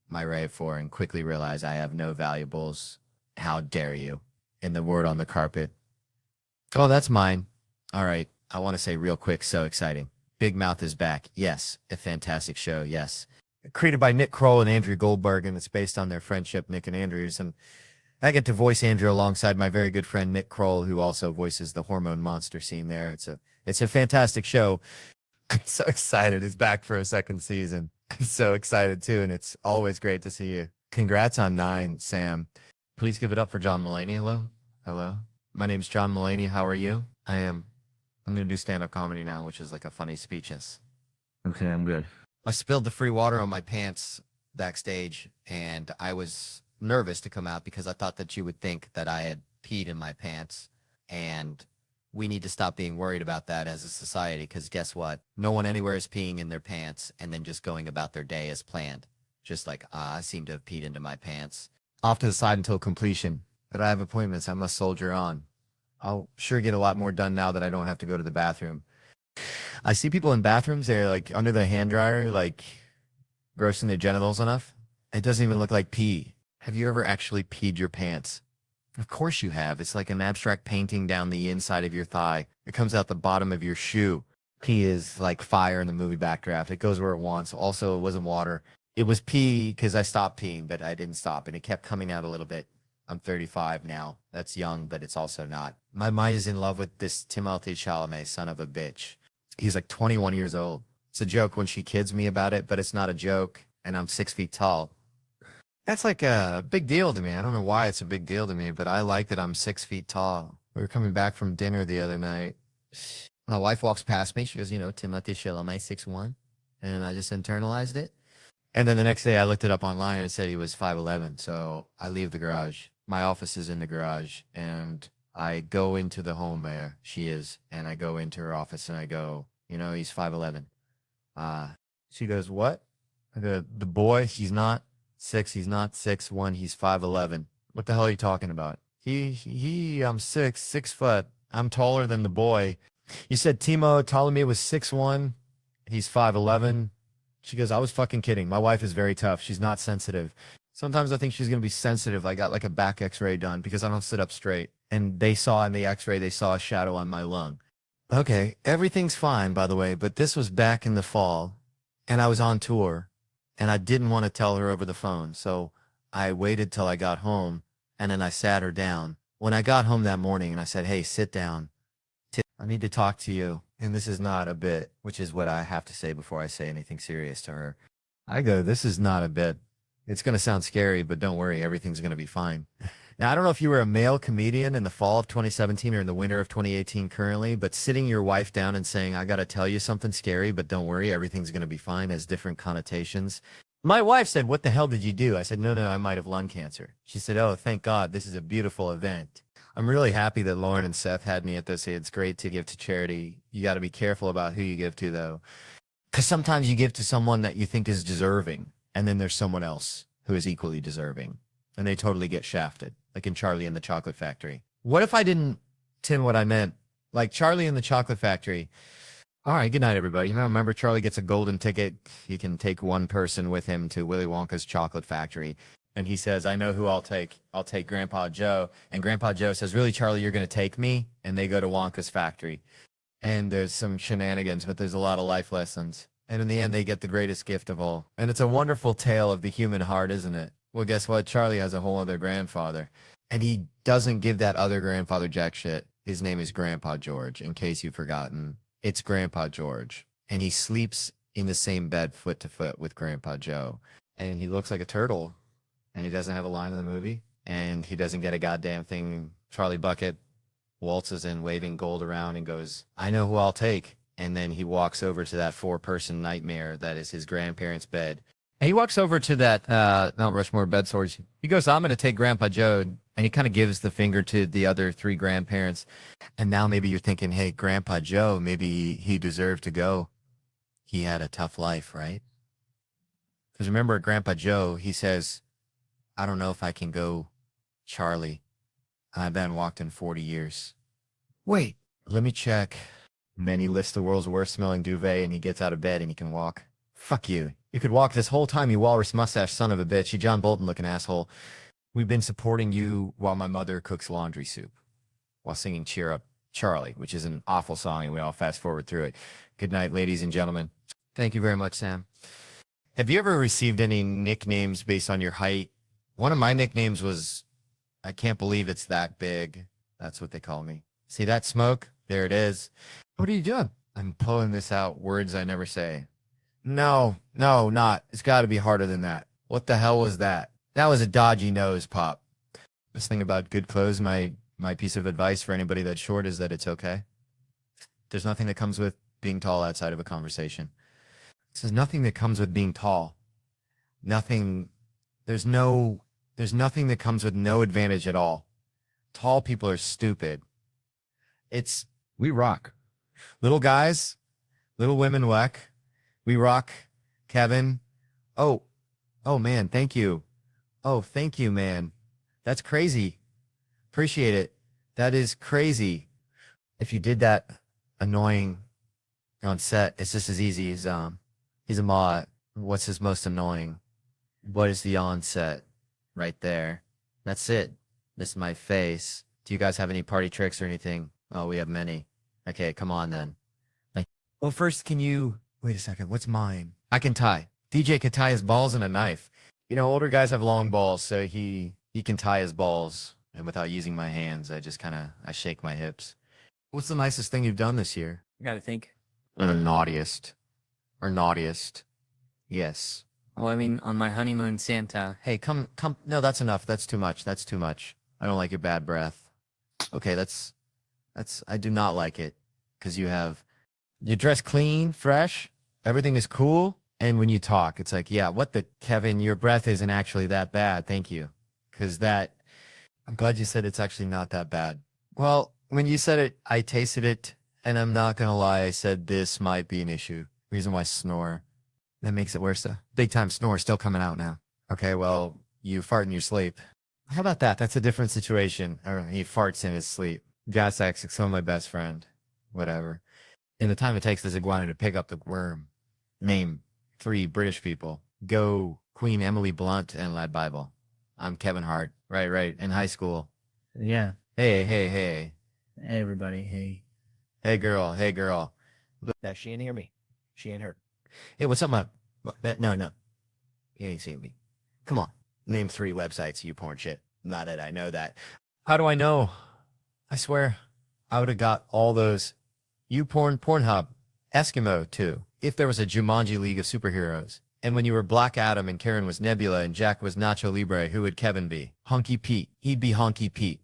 my rave for and quickly realize I have no valuables. How dare you? And the word on the carpet. Oh, that's mine. All right. I want to say real quick, so exciting. Big Mouth is back. Yes. A fantastic show. Yes. Created by Nick Kroll and Andrew Goldberg, and it's based on their friendship, Nick and Andrew's. And I get to voice Andrew alongside my very good friend Nick Kroll, who also voices the hormone monster scene there. It's a fantastic show. I'm so excited. It's back for a second season. I'm so excited too, and it's always great to see you. Congrats on 9, Sam. Please give it up for John Mulaney. Hello. Hello. My name's John Mulaney. How are you? I'm going to do stand-up comedy now, which is like a funny speeches. Okay, I'm good. I spilled the free water on my pants backstage, and I was nervous to come out because I thought that you would think that I had peed in my pants, and we need to stop being worried about that as a society, because guess what? No one anywhere is peeing in their pants and then just going about their day as planned. Just like, I seem to have peed into my pants. Off to the side until completion. But I have appointments. I must soldier on. I'll sure get a lot more done now that I don't have to go to the bathroom. I see people in bathrooms, they're like under the hand dryer, like grossing their genitals enough. It doesn't even look like pee. Have you ever actually peed your pants? Of course you have. It's like an abstract painting down the inside of your thigh. It comes out the bottom of your shoe. Pee is like fire in the movie Backdraft. It goes where it wants. Also, it wasn't water. It was pee because I stopped peeing, but I didn't stop, and it kept coming out a little bit. I'm 35 now. That's young, but it's also not. My mind is in love with this Timothée Chalamet, son of a bitch. He's like 21 years old. It's a joke when she kids me about it, but it's not a joke, and I'm 6 feet tall. That's like a big deal to me. I don't know why it's a big deal to me, but I like that I'm 6 feet tall. We were coming back from dinner the other night. My wife walks past me. She goes, Timothée Chalamet, 6'1". And I just internalized it. And then the next day I looked it up online and it said he was 5'11". So I leave the garage. My office is in the garage. And I go into the home where she is. And I go into her office and I go, he's 5'11". She goes, what? I go, the boy, he's not 6. He's not 6'1". He's 5'11". What the hell are you talking about? I'm 6 foot. I'm taller than the boy. You said Timo Chalamet was 6'1". He's 5'11". She goes, I was fucking kidding. My wife is very tough. She's not sensitive. Sometimes I think she's going to be sensitive. I got like a back x-ray done because I don't sit up straight. And they saw in the x-ray, they saw a shadow on my lung. Okay, everything's fine, by the way, but this was back in the fall. And I was on tour. And I didn't want to tell her over the phone. So I waited till I got home. And then I sat her down. When I got home that morning and I said, hey, sit down. I need to talk to you. And this is not a bit, which is what I have to say before I say anything serious to her. I go, this is not a bit. It's going to sound scary, but don't worry. Everything's going to be fine. Now, I don't know if you were a male comedian in the fall of 2017 or in the winter of 2018 currently, but sitting your wife down and saying, I got to tell you something scary, but don't worry. Everything's going to be fine has different connotations. My wife said, what the hell did you do? I said, no, I might have lung cancer. She said, oh, thank God. This is a beautiful event. I'm really happy that Lauren and Seth had me at this. It's great to give to charity. You got to be careful about who you give to, though. Because sometimes you give to someone that you think is deserving, and then there's someone else who is equally deserving, and they totally get shafted, like in Charlie and the Chocolate Factory. What if I didn't tin what I meant? Like Charlie and the Chocolate Factory. All right, good night, everybody. Remember Charlie gets a golden ticket. He can take one person with him to Willy Wonka's Chocolate Factory. And he says, I know who I'll take. I'll take Grandpa Joe. And Grandpa Joe says, really, Charlie, you're going to take me? And they go to Wonka's factory. And there's some shenanigans, but there's a lot of life lessons. And in the end, they get the greatest gift of all. And it's a wonderful tale of the human heart, isn't it? Well, guess what? Charlie has a whole other grandfather. And he doesn't give that other grandfather jack shit. His name is Grandpa George, in case you've forgotten. It's Grandpa George. And he sleeps in the same bed foot to foot with Grandpa Joe. And he looks like a turtle. And he doesn't have a line in the movie. And he doesn't get a goddamn thing. Charlie Bucket waltzes in, waving gold around and goes, I know who I'll take. And then he walks over to that 4-person nightmare that is his grandparents' bed. And he walks over to that Mount Rushmore bed sores. He goes, I'm going to take Grandpa Joe. And he kind of gives the finger to the other three grandparents. And now maybe you're thinking, hey, Grandpa Joe, maybe he deserved to go. He had a tough life, right? Because remember, Grandpa Joe, he says, I don't know if I can go, Charlie. I haven't walked in 40 years. Wait, let me check. And then he lifts the world's worst smelling duvet and he gets out of bed and he can walk. Fuck you. You could walk this whole time, you walrus mustache son of a bitch. You John Bolton looking asshole. We've been supporting you while my mother cooks laundry soup. While singing Cheer Up Charlie, which is an awful song and we all fast forward through it. Good night, ladies and gentlemen. Thank you very much, Sam. Have you ever received any nicknames based on your height? One of my nicknames was, I can't believe it's that big. That's what they call me. See that smoke? There it is. What are you doing? I'm pulling this out, words I never say. No, not. It's got to be harder than that. What the hell was that? That was a dodgy nose pop. This thing about good clothes, my piece of advice for anybody that's short is that it's okay. There's nothing that comes with being tall outside of a conversation. There's nothing that comes with being tall. Nothing. There's nothing that comes with no advantage at all. Tall people are stupid. We rock. Little guys, little women weck. We rock. Kevin. Oh man, thank you. Oh, thank you, man. That's crazy. Appreciate it. That is crazy. If you did that annoying on set, it's just as easy as he's a mod. What's his most annoying? What is the onset? Right there. That's it. This is my face. Do you guys have any party tricks or anything? Oh, we have many. Okay, come on then. Well, first, can you wait a second? What's mine? I can tie. DJ can tie his balls in a knife. You know, older guys have long balls, so he can tie his balls. And without using my hands, I shake my hips. What's the nicest thing you've done this year? I gotta think. Or the naughtiest. Or naughtiest. Yes. Well, I mean, on my honeymoon, Santa. Hey, come. No, that's enough. That's too much. That's too much. I don't like your bad breath. Okay, I do not like it. Because you dress clean, fresh, everything is cool. And when you talk, it's like, yeah, Kevin, your breath isn't actually that bad. Thank you. Because I'm glad you said it's actually not that bad. Well, when you said it, I tasted it. And I'm not going to lie, I said this might be an issue. Reason why I snore. That makes it worse. Big time snore still coming out now. Okay, well, you fart in your sleep. How about that? That's a different situation. Or he farts in his sleep. Gas X, some of my best friend. Whatever. In the time it takes this iguana to pick up the worm. Name 3 British people. Go Queen Emily Blunt and Lad Bible. I'm Kevin Hart. Right. In high school. Yeah. Hey. Hey, everybody. Hey. Hey, girl. Now, she ain't hear me. She ain't heard. Hey, what's up, man? No. You ain't seen me. Come on. Name 3 websites, you porn shit. Not that I know that. How do I know? I swear, I would have got all those. You porn, Pornhub, Eskimo, too. If there was a Jumanji League of Superheroes. And when you were Black Adam and Karen was Nebula and Jack was Nacho Libre, who would Kevin be? Hunky Pete. He'd be Hunky Pete.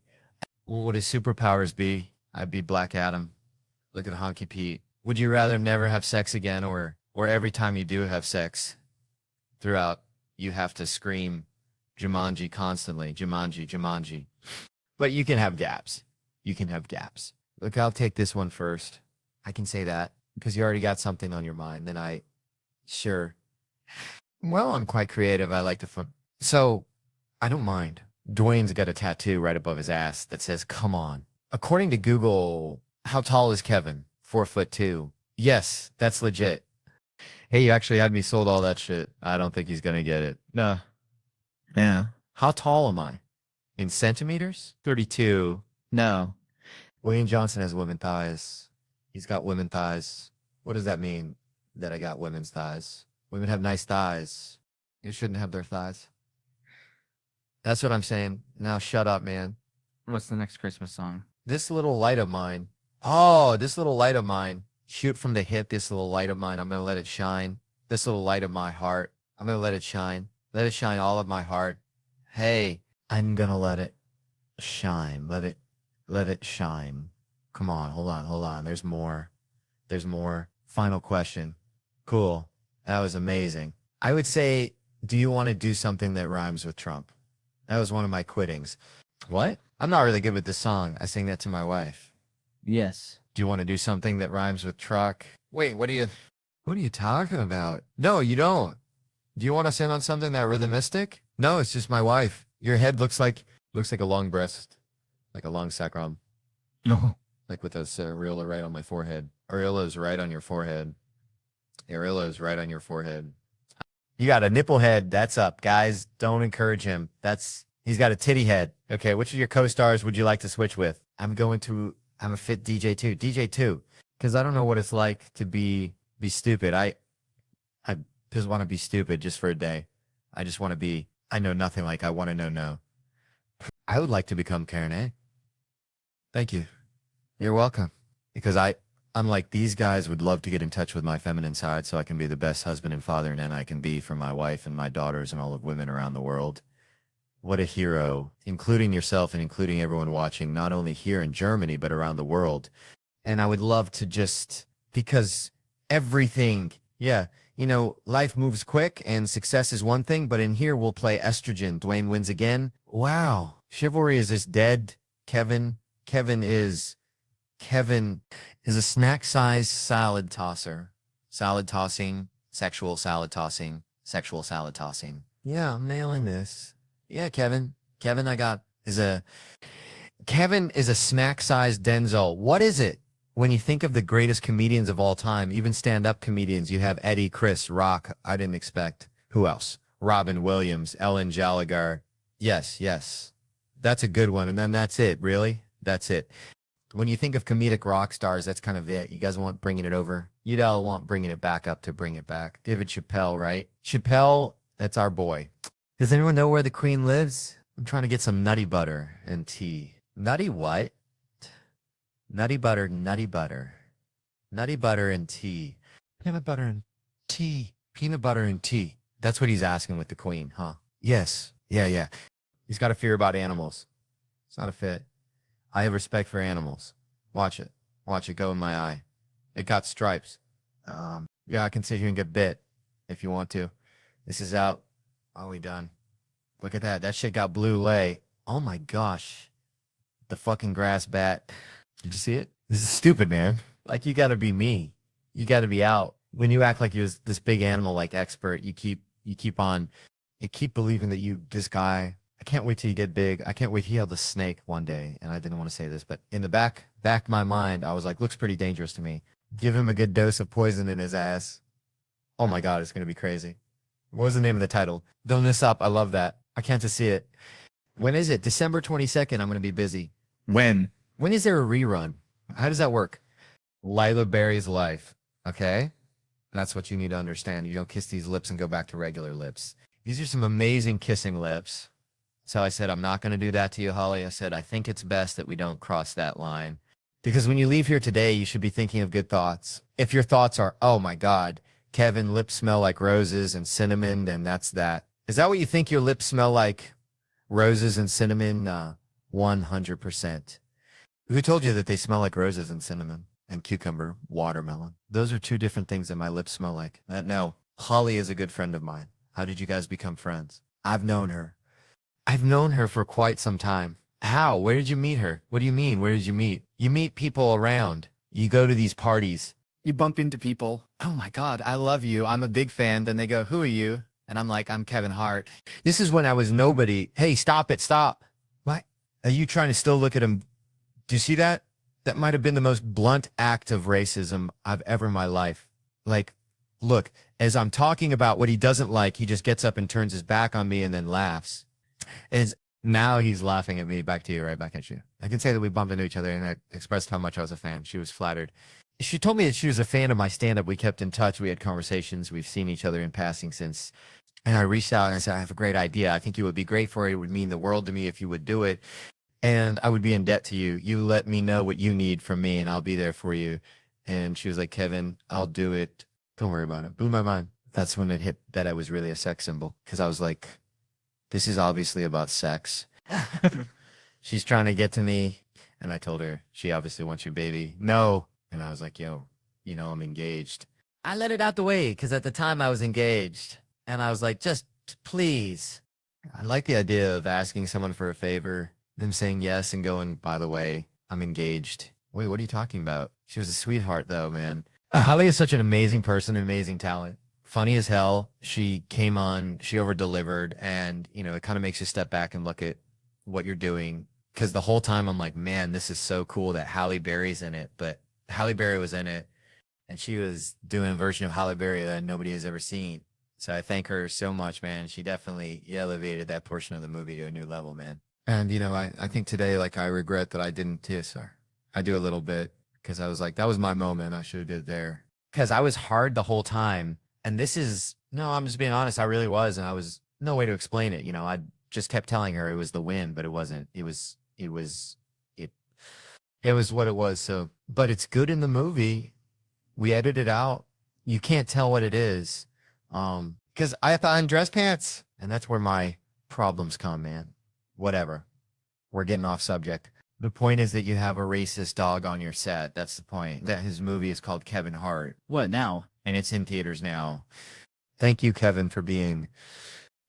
What would his superpowers be? I'd be Black Adam. Look at Hunky Pete. Would you rather never have sex again or every time you do have sex throughout, you have to scream Jumanji constantly. Jumanji. But you can have gaps. Look, I'll take this one first. I can say that because you already got something on your mind. Then sure. Well, I'm quite creative. I like to so I don't mind. Dwayne's got a tattoo right above his ass that says, come on. According to Google, how tall is Kevin? 4'2". Yes, that's legit. Hey, you actually had me sold all that shit. I don't think he's going to get it. No. Yeah. How tall am I? In centimeters? 32. No. William Johnson has women thighs. He's got women thighs. What does that mean, that I got women's thighs? Women have nice thighs. You shouldn't have their thighs. That's what I'm saying. Now shut up, man. What's the next Christmas song? This little light of mine. Oh, this little light of mine. Shoot from the hip, this little light of mine. I'm going to let it shine. This little light of my heart. I'm going to let it shine. Let it shine all of my heart. Hey, I'm going to let it shine. Let it shine. Come on, hold on. There's more. Final question. Cool. That was amazing. I would say, do you want to do something that rhymes with Trump? That was one of my quittings. What? I'm not really good with this song. I sing that to my wife. Yes. Do you want to do something that rhymes with truck? Wait, what are you talking about? No, you don't. Do you want us in on something that rhythmistic? No, it's just my wife. Your head looks like a long breast, like a long sacrum, No. like with a areola right on my forehead. Areola is right on your forehead. Areola is right on your forehead. You got a nipple head. That's up, guys. Don't encourage him. He's got a titty head. Okay, which of your co-stars would you like to switch with? I'm a fit DJ too. DJ too, because I don't know what it's like to be stupid. I just want to be stupid just for a day. I just want to be. I know nothing like I want to know no. I would like to become Karen A. Thank you. You're welcome. Because unlike these guys, would love to get in touch with my feminine side so I can be the best husband and father and I can be for my wife and my daughters and all of women around the world. What a hero, including yourself and including everyone watching, not only here in Germany, but around the world. And I would love to because everything, yeah, life moves quick and success is one thing, but in here we'll play estrogen. Dwayne wins again. Wow. Chivalry is just dead. Kevin is a snack-sized salad tosser. Salad tossing, sexual salad tossing, sexual salad tossing. Yeah, I'm nailing this. Yeah, Kevin is a snack-sized Denzel. What is it? When you think of the greatest comedians of all time, even stand-up comedians, you have Eddie, Chris, Rock. I didn't expect. Who else? Robin Williams, Ellen Gallagher. Yes. That's a good one. And then that's it, really? That's it. When you think of comedic rock stars, that's kind of it. You guys want bringing it over? You'd all want bringing it back up to bring it back. David Chappelle, right? Chappelle, that's our boy. Does anyone know where the queen lives? I'm trying to get some nutty butter and tea. Nutty what? Nutty butter. Nutty butter and tea. Peanut butter and tea. Peanut butter and tea. That's what he's asking with the queen, huh? Yes. Yeah. He's got a fear about animals. It's not a fit. I have respect for animals. Watch it. Watch it go in my eye. It got stripes. Yeah, I can sit here and get bit if you want to. This is out. Are we done? Look at that. That shit got blue lay. Oh my gosh. The fucking grass bat. Did you see it? This is stupid, man. Like, you gotta be me. You gotta be out. When you act like you're this big animal, like expert, you keep believing that this guy, I can't wait till you get big. I can't wait till you have a snake one day. And I didn't want to say this, but in the back of my mind, I was like, looks pretty dangerous to me. Give him a good dose of poison in his ass. Oh my God, it's going to be crazy. What was the name of the title? Don't This Up. I love that. I can't just see it. When is it? December 22nd. I'm going to be busy. When is there a rerun? How does that work? Lila Berry's Life. Okay. That's what you need to understand. You don't kiss these lips and go back to regular lips. These are some amazing kissing lips. So I said, I'm not going to do that to you, Holly. I said, I think it's best that we don't cross that line. Because when you leave here today, you should be thinking of good thoughts. If your thoughts are, oh my God, Kevin, lips smell like roses and cinnamon, then that's that. Is that what you think your lips smell like? Roses and cinnamon? 100%. Who told you that they smell like roses and cinnamon and cucumber, watermelon? Those are two different things that my lips smell like. No, Holly is a good friend of mine. How did you guys become friends? I've known her for quite some time. How? Where did you meet her? What do you mean? Where did you meet? You meet people around. You go to these parties. You bump into people. Oh my God, I love you. I'm a big fan. Then they go, who are you? And I'm like, I'm Kevin Hart. This is when I was nobody. Hey, stop it. Stop. What? Are you trying to still look at him? Do you see that? That might have been the most blunt act of racism I've ever in my life. Like, look, as I'm talking about what he doesn't like, he just gets up and turns his back on me and then laughs. And now he's laughing at me, back to you, right back at you. I can say that we bumped into each other and I expressed how much I was a fan. She was flattered. She told me that she was a fan of my stand-up. We kept in touch. We had conversations. We've seen each other in passing since. And I reached out and I said, I have a great idea. I think you would be great for it. It would mean the world to me if you would do it. And I would be in debt to you. You let me know what you need from me and I'll be there for you. And she was like, Kevin, I'll do it. Don't worry about it. Blew my mind. That's when it hit that I was really a sex symbol. Because I was like, this is obviously about sex. She's trying to get to me. And I told her, she obviously wants your baby. No. And I was like, yo, I'm engaged. I let it out the way because at the time I was engaged. And I was like, just please. I like the idea of asking someone for a favor. them saying yes and going, by the way, I'm engaged. Wait, what are you talking about? She was a sweetheart though, man. Holly is such an amazing person, amazing talent. Funny as hell. She came on, she over delivered, and you know, it kind of makes you step back and look at what you're doing. Cause the whole time I'm like, man, this is so cool that Halle Berry's in it. But Halle Berry was in it and she was doing a version of Halle Berry that nobody has ever seen. So I thank her so much, man. She definitely elevated that portion of the movie to a new level, man. And, you know, I think today, like, I regret that I didn't kiss her. I do a little bit because I was like, that was my moment. I should have did it there. Because I was hard the whole time. And this is, no, I'm just being honest. I really was. And I was no way to explain it. You know, I just kept telling her it was the wind, but it wasn't. It was what it was. So, but it's good in the movie. We edited it out. You can't tell what it is. Because I thought in dress pants, and that's where my problems come, man. Whatever. We're getting off subject. The point is that you have a racist dog on your set. That's the point. That his movie is called Kevin Hart. What now? And it's in theaters now. Thank you, Kevin, for being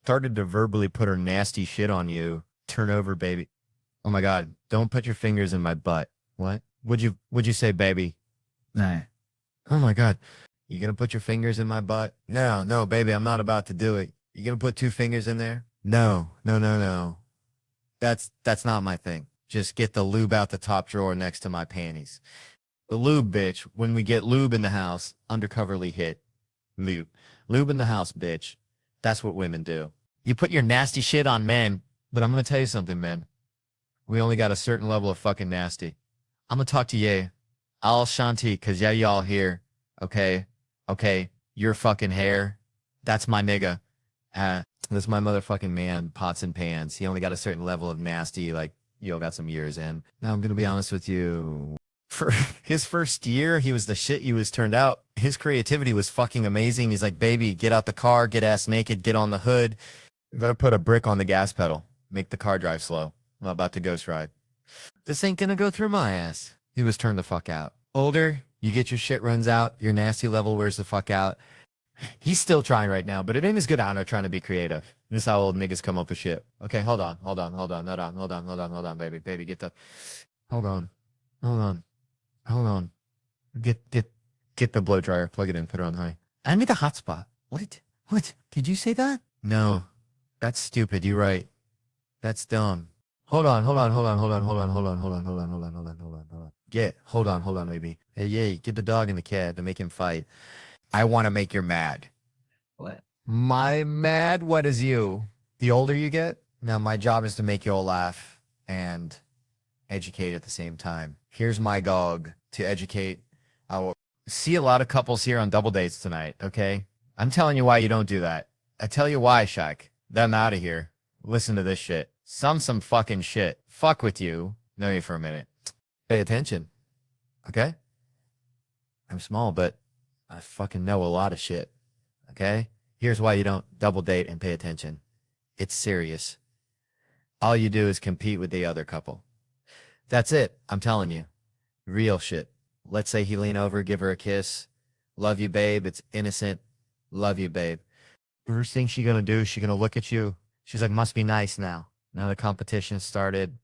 started to verbally put her nasty shit on you. Turn over, baby. Oh my God. Don't put your fingers in my butt. What? Would you say, baby? Nah. Oh my God. You gonna put your fingers in my butt? No, baby, I'm not about to do it. You gonna put 2 fingers in there? No. That's not my thing. Just get the lube out the top drawer next to my panties. The lube, bitch. When we get lube in the house, undercoverly hit. Lube. Lube in the house, bitch. That's what women do. You put your nasty shit on men, but I'm gonna tell you something, man. We only got a certain level of fucking nasty. I'm gonna talk to ye. I'll shanti, cause yeah, y'all here. Okay. Your fucking hair. That's my nigga. That's my motherfucking man, pots and pans. He only got a certain level of nasty, like, you got some years in. Now, I'm going to be honest with you. For his first year, he was the shit he was turned out. His creativity was fucking amazing. He's like, baby, get out the car, get ass naked, get on the hood. I'm going to put a brick on the gas pedal. Make the car drive slow. I'm about to ghost ride. This ain't going to go through my ass. He was turned the fuck out. Older, you get your shit runs out. Your nasty level wears the fuck out. He's still trying right now, but it ain't as good out there trying to be creative. This is how old niggas come up with shit. Okay, hold on, baby, get the, hold on. Get the blow dryer, plug it in, put it on high. I need a hotspot. What? Did you say that? No, that's stupid. You're right. That's dumb. Hold on, baby. Hey, get the dog and the cat to make him fight. I want to make your mad. What? My mad? What is you? The older you get? Now, my job is to make you all laugh and educate at the same time. Here's my dog to educate. I will see a lot of couples here on double dates tonight, okay? I'm telling you why you don't do that. I tell you why, Shaq. Then I'm out of here. Listen to this shit. Some fucking shit. Fuck with you. Know you for a minute. Pay attention. Okay? I'm small, but I fucking know a lot of shit. Okay? Here's why you don't double date and pay attention. It's serious. All you do is compete with the other couple. That's it. I'm telling you. Real shit. Let's say he lean over, give her a kiss. Love you, babe. It's innocent. Love you, babe. First thing she gonna do, she gonna look at you. She's like, must be nice now. Now the competition started.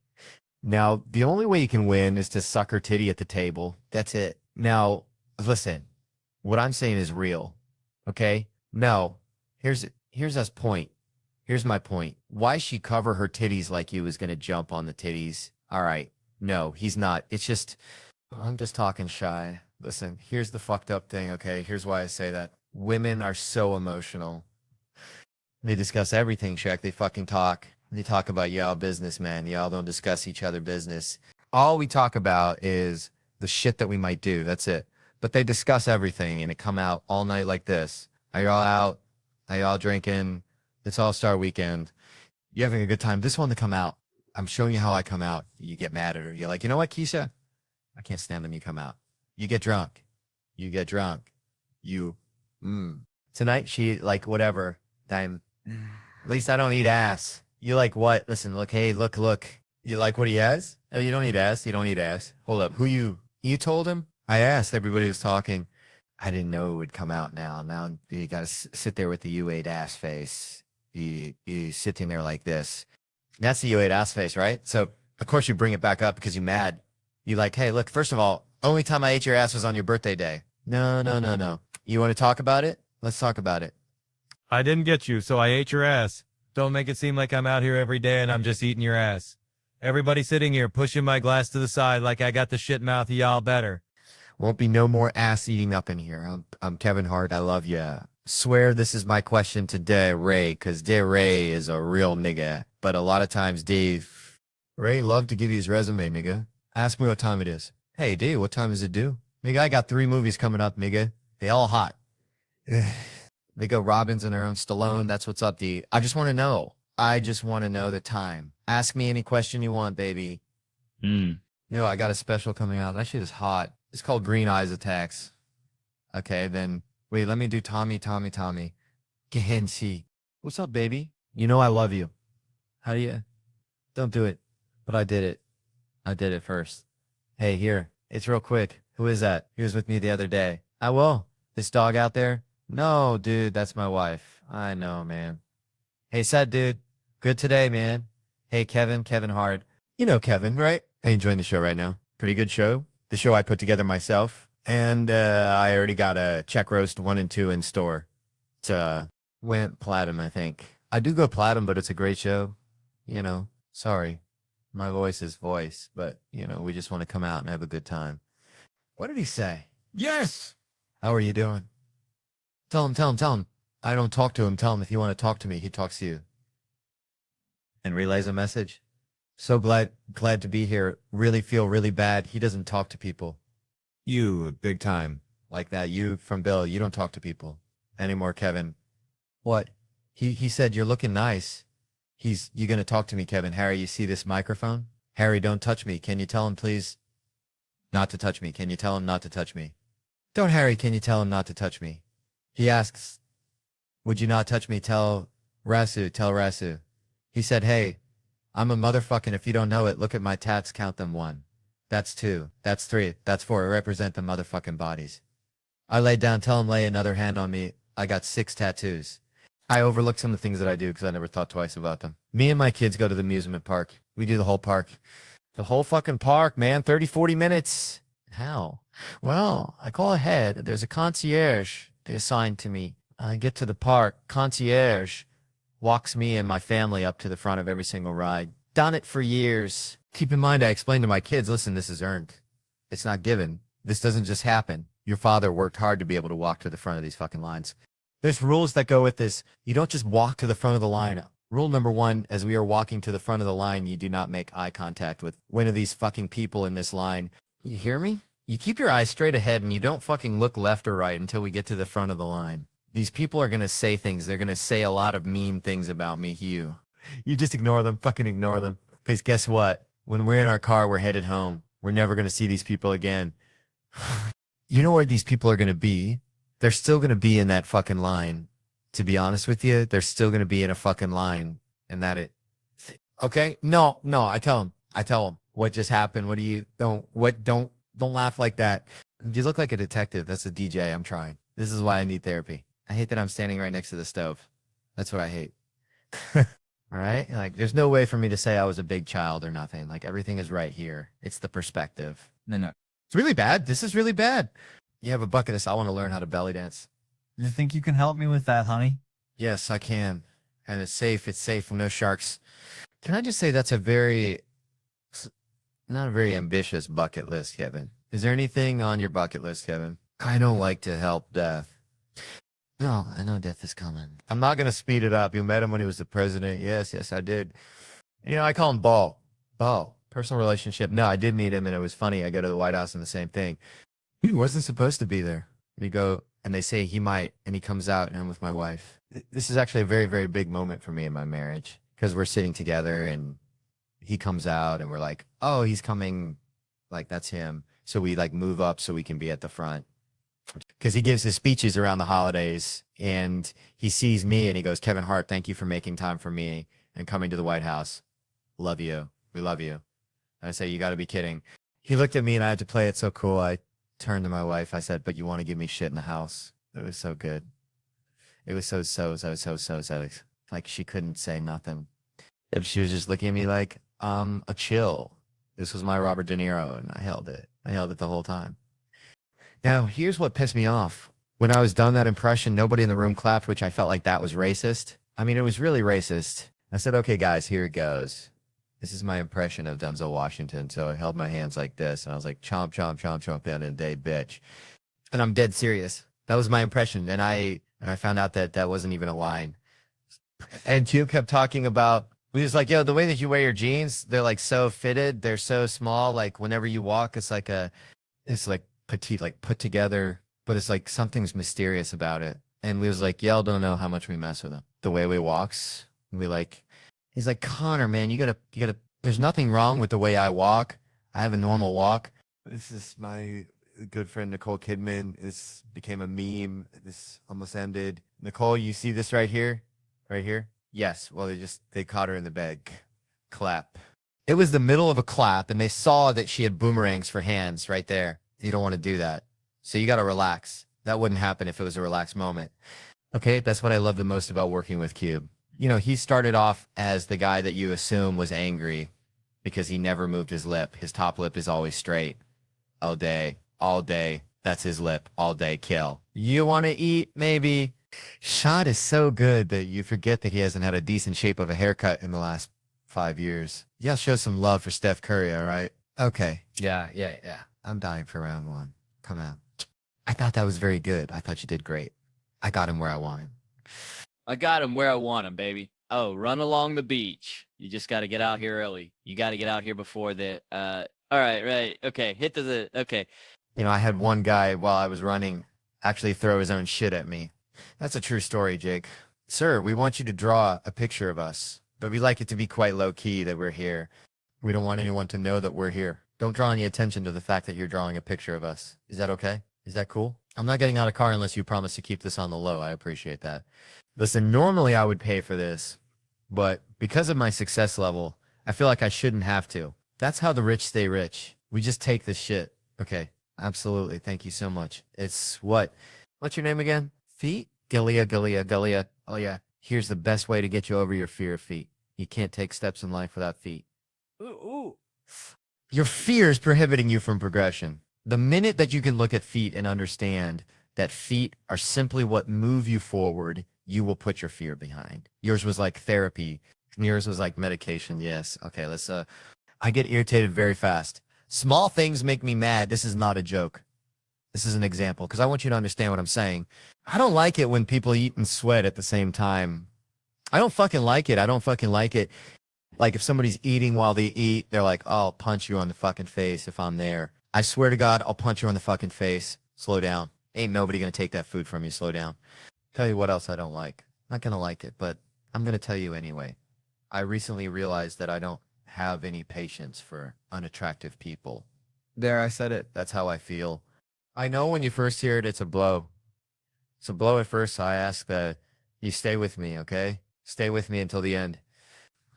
Now, the only way you can win is to suck her titty at the table. That's it. Now, listen. What I'm saying is real. Okay? No. Here's us point. Here's my point. Why she cover her titties like you was gonna jump on the titties? All right. No, he's not. It's just, I'm just talking shy. Listen, here's the fucked up thing, okay? Here's why I say that. Women are so emotional. They discuss everything, Shaq. They fucking talk. They talk about y'all business, man. Y'all don't discuss each other business. All we talk about is the shit that we might do. That's it. But they discuss everything, and it come out all night like this. Are y'all out? Are y'all drinking? It's All-Star Weekend. You having a good time? This one to come out. I'm showing you how I come out. You get mad at her. You're like, you know what, Keisha? I can't stand them. You come out. You get drunk. You get drunk. Tonight, she, like, whatever. At least I don't eat ass. You like what? Listen, look, hey, look. You like what he has? Oh, you don't eat ass? You don't eat ass? Hold up. Who you told him? I asked. Everybody was talking. I didn't know it would come out now. Now you got to sit there with the you ate ass face. You sitting there like this. That's the you ate ass face, right? So Of course you bring it back up because you're mad. You like, hey, look, first of all, only time I ate your ass was on your birthday day. No, no, no, no. You want to talk about it? Let's talk about it. I didn't get you, so I ate your ass. Don't make it seem like I'm out here every day and I'm just eating your ass. Everybody sitting here pushing my glass to the side like I got the shit mouth of y'all better. Won't be no more ass eating up in here. I'm Kevin Hart. I love ya. Swear this is my question to De Ray, because De Ray is a real nigga. But a lot of times Dave, Ray love to give you his resume, nigga. Ask me what time it is. Hey, Dave, what time is it due? Nigga, I got 3 movies coming up, nigga. They all hot. They go Robbins and their own Stallone. That's what's up, D. I just want to know. I just want to know the time. Ask me any question you want, baby. Yo, I got a special coming out. That shit is hot. It's called Green Eyes Attacks. Okay, then, wait, let me do Tommy. Gehensi. What's up, baby? You know I love you. How do you? Don't do it. But I did it. I did it first. Hey, here. It's real quick. Who is that? He was with me the other day. I will. This dog out there? No, dude, that's my wife. I know, man. Hey, sad dude. Good today, man. Hey, Kevin Hart. You know Kevin, right? Hey, enjoying the show right now. Pretty good show. The show I put together myself. And I already got a Check Roast 1 and 2 in store. It went platinum, I think. I do go platinum, but it's a great show. You know, sorry. My voice is voice, but, you know, we just want to come out and have a good time. What did he say? Yes! How are you doing? Tell him. I don't talk to him. Tell him if you want to talk to me, he talks to you. And relays a message. So glad to be here. Really feel really bad. He doesn't talk to people. You, big time. Like that. You from Bill, you don't talk to people anymore, Kevin. What? He said, you're looking nice. You going to talk to me, Kevin. Harry, you see this microphone? Harry, don't touch me. Can you tell him, please, not to touch me? Can you tell him not to touch me? Don't, Harry, can you tell him not to touch me? He asks, would you not touch me? Tell Rasu. He said, hey, I'm a motherfucking, if you don't know it, look at my tats, count them 1. That's 2. That's 3. That's 4. I represent the motherfucking bodies. I laid down, tell him lay another hand on me. I got 6 tattoos. I overlook some of the things that I do because I never thought twice about them. Me and my kids go to the amusement park. We do the whole park. The whole fucking park, man. 30, 40 minutes. How? Well, I call ahead. There's a concierge they assigned to me. I get to the park. Concierge walks me and my family up to the front of every single ride. Done it for years. Keep in mind, I explained to my kids, listen, this is earned. It's not given. This doesn't just happen. Your father worked hard to be able to walk to the front of these fucking lines. There's rules that go with this. You don't just walk to the front of the line. Rule number 1, as we are walking to the front of the line, you do not make eye contact with one of these fucking people in this line. You hear me? You keep your eyes straight ahead and you don't fucking look left or right until we get to the front of the line. These people are going to say things. They're going to say a lot of mean things about me, you. You just ignore them. Fucking ignore them. Because guess what? When we're in our car, we're headed home. We're never going to see these people again. You know where these people are going to be? They're still going to be in that fucking line. To be honest with you, they're still going to be in a fucking line. And okay? No, I tell them what just happened. Don't laugh like that. You look like a detective. That's a DJ. I'm trying. This is why I need therapy. I hate that I'm standing right next to the stove. That's what I hate. All right? Like, there's no way for me to say I was a big child or nothing. Like, everything is right here. It's the perspective. No. It's really bad. This is really bad. You have a bucket of this. I want to learn how to belly dance. You think you can help me with that, honey? Yes, I can. And it's safe. It's safe from no sharks. Can I just say that's not a very ambitious bucket list, Kevin. Is there anything on your bucket list, Kevin? I don't like to help death. No, I know death is coming. I'm not going to speed it up. You met him when he was the president. Yes, I did. You know, I call him Ball. Personal relationship. No, I did meet him, and it was funny. I go to the White House and the same thing. He wasn't supposed to be there. We go, and they say he might, and he comes out, and I'm with my wife. This is actually a very, very big moment for me in my marriage, because we're sitting together, and he comes out, and we're like, oh, he's coming. Like, that's him. So we, like, move up so we can be at the front. Because he gives his speeches around the holidays, and he sees me, and he goes, Kevin Hart, thank you for making time for me and coming to the White House. Love you. We love you. And I say, you got to be kidding. He looked at me, and I had to play it so cool. I turned to my wife. I said, but you want to give me shit in the house. It was so good. It was so. Like, she couldn't say nothing. She was just looking at me like, a chill. This was my Robert De Niro, and I held it. I held it the whole time. Now, here's what pissed me off. When I was done that impression, nobody in the room clapped, which I felt like that was racist. I mean, it was really racist. I said, okay, guys, here it goes. This is my impression of Denzel Washington. So I held my hands like this, and I was like, chomp, chomp, chomp, chomp, down in the day, bitch. And I'm dead serious. That was my impression. And I found out that that wasn't even a line. And Q kept talking about, he was like, yo, the way that you wear your jeans, they're like so fitted. They're so small. Like whenever you walk, it's like petite, like put together, but it's like something's mysterious about it. And we was like, y'all don't know how much we mess with him. The way we walks, he's like, Connor, man, you gotta, there's nothing wrong with the way I walk. I have a normal walk. This is my good friend, Nicole Kidman. This became a meme. This almost ended. Nicole, you see this right here? Right here? Yes. Well, they caught her in the bed. Clap. It was the middle of a clap, and they saw that she had boomerangs for hands right there. You don't want to do that. So you got to relax. That wouldn't happen if it was a relaxed moment. Okay, that's what I love the most about working with Cube. You know, he started off as the guy that you assume was angry because he never moved his lip. His top lip is always straight. All day. All day. That's his lip. All day. Kill. You want to eat? Maybe. Shot is so good that you forget that he hasn't had a decent shape of a haircut in the last 5 years. Yeah, show some love for Steph Curry, all right? Okay. Yeah. I'm dying for round one. Come on. I thought that was very good. I thought you did great. I got him where I want him. I got him where I want him, baby. Oh, run along the beach. You just got to get out here early. You got to get out here before the, all right. Okay. Okay. You know, I had one guy while I was running actually throw his own shit at me. That's a true story, Jake. Sir, we want you to draw a picture of us, but we like it to be quite low key that we're here. We don't want anyone to know that we're here. Don't draw any attention to the fact that you're drawing a picture of us. Is that okay? Is that cool? I'm not getting out of the car unless you promise to keep this on the low. I appreciate that. Listen, normally I would pay for this, but because of my success level, I feel like I shouldn't have to. That's how the rich stay rich. We just take this shit. Okay. Absolutely. Thank you so much. It's what? What's your name again? Feet? Galia. Oh yeah. Here's the best way to get you over your fear of feet. You can't take steps in life without feet. Ooh. Your fear is prohibiting you from progression. The minute that you can look at feet and understand that feet are simply what move you forward, you will put your fear behind. Yours was like therapy. Yours was like medication. Yes. Okay. I get irritated very fast. Small things make me mad. This is not a joke. This is an example because I want you to understand what I'm saying. I don't like it when people eat and sweat at the same time. I don't fucking like it. Like if somebody's eating while they eat, they're like, oh, I'll punch you on the fucking face if I'm there. I swear to God, I'll punch you on the fucking face. Slow down. Ain't nobody gonna take that food from you. Slow down. Tell you what else I don't like. Not gonna like it, but I'm gonna tell you anyway. I recently realized that I don't have any patience for unattractive people. There, I said it. That's how I feel. I know when you first hear it, it's a blow. It's a blow at first, so I ask that you stay with me, okay? Stay with me until the end.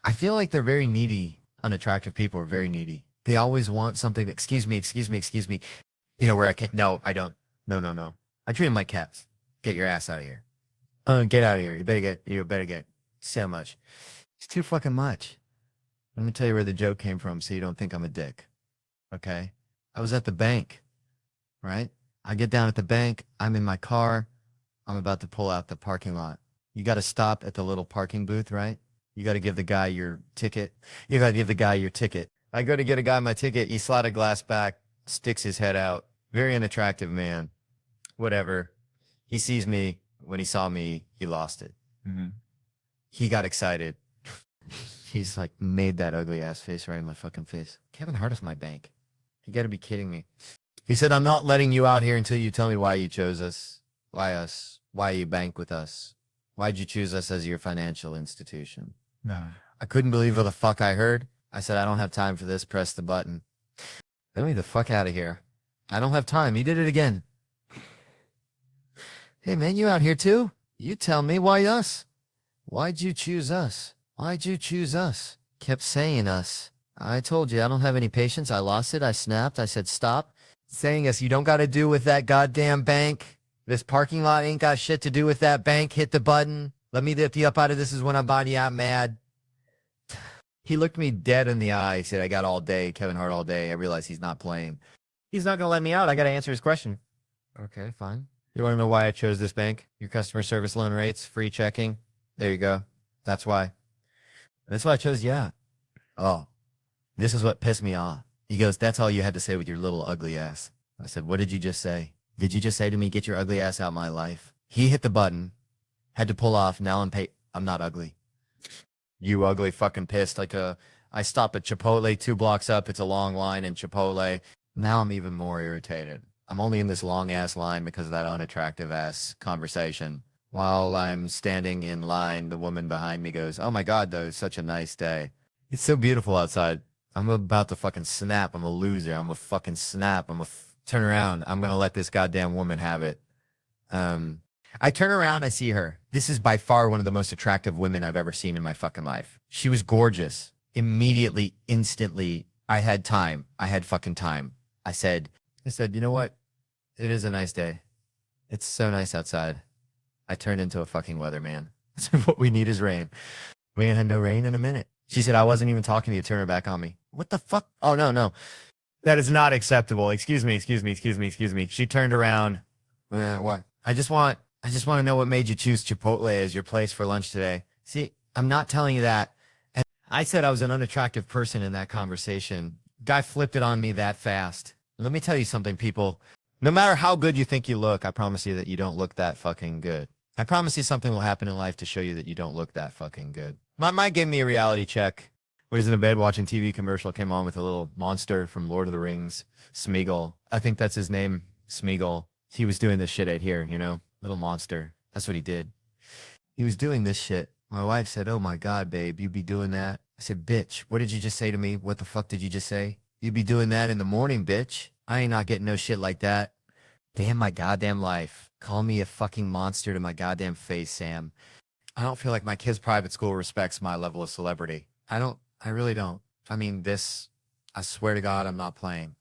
I feel like they're very needy. Unattractive people are very needy. They always want something. Excuse me. You know where I can't. No, I don't. No. I treat them like cats. Get your ass out of here. Get out of here. You better get so much. It's too fucking much. Let me tell you where the joke came from so you don't think I'm a dick. Okay? I was at the bank, right? I get down at the bank. I'm in my car. I'm about to pull out the parking lot. You got to stop at the little parking booth, right? You got to give the guy your ticket. I go to get a guy my ticket. He slid a glass back, sticks his head out. Very unattractive man. Whatever. He sees me. When he saw me, he lost it. Mm-hmm. He got excited. He's like made that ugly ass face right in my fucking face. Kevin Hart is my bank. You got to be kidding me. He said, I'm not letting you out here until you tell me why you chose us. Why us? Why you bank with us? Why'd you choose us as your financial institution? No. I couldn't believe what the fuck I heard. I said, I don't have time for this. Press the button. Let me the fuck out of here. I don't have time. He did it again. Hey, man, you out here too? You tell me, why us? Why'd you choose us? Why'd you choose us? Kept saying us. I told you, I don't have any patience. I lost it. I snapped. I said, stop. Saying us, you don't got to do with that goddamn bank. This parking lot ain't got shit to do with that bank. Hit the button. Let me lift you up out of this is when I'm body out mad. He looked me dead in the eye. He said, I got all day, Kevin Hart all day. I realize he's not playing. He's not going to let me out. I got to answer his question. Okay, fine. You want to know why I chose this bank? Your customer service loan rates, free checking. There you go. That's why. That's why I chose, yeah. Oh, this is what pissed me off. He goes, that's all you had to say with your little ugly ass. I said, what did you just say? Did you just say to me, get your ugly ass out of my life? He hit the button, had to pull off. Now I'm not ugly. You ugly fucking pissed. I stop at Chipotle 2 blocks up. It's a long line in Chipotle. Now I'm even more irritated. I'm only in this long ass line because of that unattractive ass conversation. While I'm standing in line, the woman behind me goes, oh my God, though, it's such a nice day. It's so beautiful outside. I'm about to fucking snap. I'm a loser. I'm a fucking snap. Turn around. I'm going to let this goddamn woman have it. I turn around. I see her. This is by far one of the most attractive women I've ever seen in my fucking life. She was gorgeous. Immediately, instantly, I had time. I had fucking time. I said, you know what? It is a nice day. It's so nice outside. I turned into a fucking weatherman. I said, what we need is rain. We ain't had no rain in a minute. She said, I wasn't even talking to you. Turn her back on me. What the fuck? Oh, no. That is not acceptable. Excuse me. She turned around. What? I just want to know what made you choose Chipotle as your place for lunch today. See, I'm not telling you that. And I said I was an unattractive person in that conversation. Guy flipped it on me that fast. Let me tell you something, people. No matter how good you think you look, I promise you that you don't look that fucking good. I promise you something will happen in life to show you that you don't look that fucking good. My mind gave me a reality check. When he was in bed watching TV commercial, came on with a little monster from Lord of the Rings, Smeagol. I think that's his name, Smeagol. He was doing this shit right here, you know? Little monster. That's what he did. He was doing this shit. My wife said, oh my God, babe, you be doing that? I said, bitch, what did you just say to me? What the fuck did you just say? You be doing that in the morning, bitch. I ain't not getting no shit like that. Damn my goddamn life. Call me a fucking monster to my goddamn face, Sam. I don't feel like my kid's private school respects my level of celebrity. I really don't. I mean, I swear to God, I'm not playing.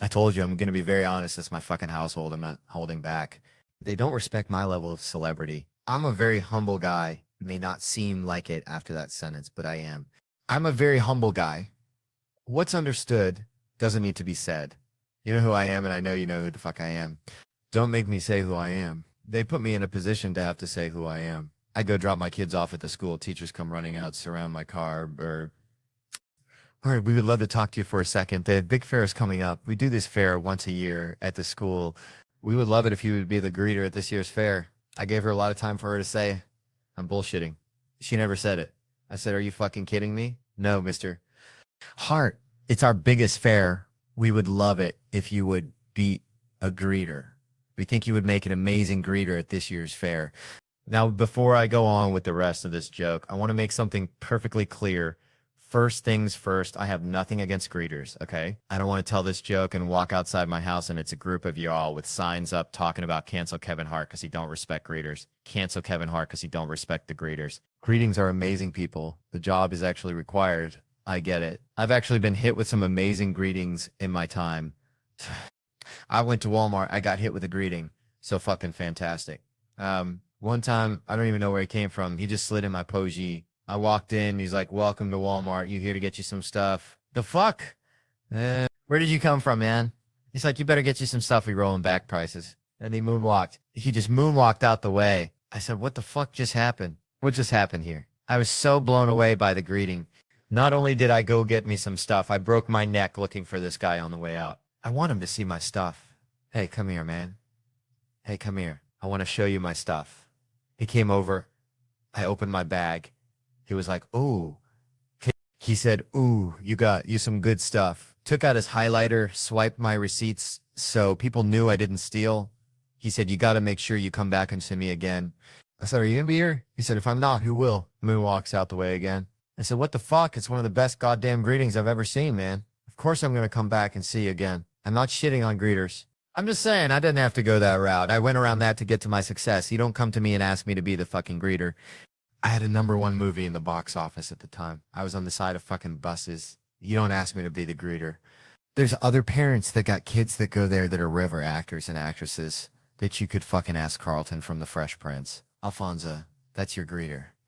I told you, I'm going to be very honest. It's my fucking household. I'm not holding back. They don't respect my level of celebrity. I'm a very humble guy. It may not seem like it after that sentence, but I am. I'm a very humble guy. What's understood doesn't need to be said. You know who I am, and I know you know who the fuck I am. Don't make me say who I am. They put me in a position to have to say who I am. I go drop my kids off at the school. Teachers come running out, surround my car, all right, we would love to talk to you for a second. The big fair is coming up. We do this fair once a year at the school. We would love it if you would be the greeter at this year's fair. I gave her a lot of time for her to say, I'm bullshitting. She never said it. I said, are you fucking kidding me? No, Mr. Hart, it's our biggest fair. We would love it if you would be a greeter. We think you would make an amazing greeter at this year's fair. Now, before I go on with the rest of this joke, I want to make something perfectly clear. First things first, I have nothing against greeters, okay? I don't want to tell this joke and walk outside my house and it's a group of y'all with signs up talking about cancel Kevin Hart because he don't respect greeters. Cancel Kevin Hart because he don't respect the greeters. Greetings are amazing people. The job is actually required. I get it. I've actually been hit with some amazing greetings in my time. I went to Walmart. I got hit with a greeting. So fucking fantastic. One time, I don't even know where he came from. He just slid in my Pogee. I walked in. He's like, welcome to Walmart. You here to get you some stuff? The fuck? Where did you come from, man? He's like, you better get you some stuff. We rolling back prices. And he moonwalked. He just moonwalked out the way. I said, what the fuck just happened? What just happened here? I was so blown away by the greeting. Not only did I go get me some stuff, I broke my neck looking for this guy on the way out. I want him to see my stuff. Hey, come here, man. Hey, come here. I want to show you my stuff. He came over. I opened my bag. He was like, ooh. He said, ooh, you got you some good stuff. Took out his highlighter, swiped my receipts so people knew I didn't steal. He said, you got to make sure you come back and see me again. I said, are you going to be here? He said, if I'm not, who will? Moon walks out the way again. I said, what the fuck? It's one of the best goddamn greetings I've ever seen, man. Of course I'm going to come back and see you again. I'm not shitting on greeters. I'm just saying, I didn't have to go that route. I went around that to get to my success. You don't come to me and ask me to be the fucking greeter. I had a #1 movie in the box office at the time. I was on the side of fucking buses. You don't ask me to be the greeter. There's other parents that got kids that go there that are river actors and actresses that you could fucking ask Carlton from The Fresh Prince. Alfonso, that's your greeter.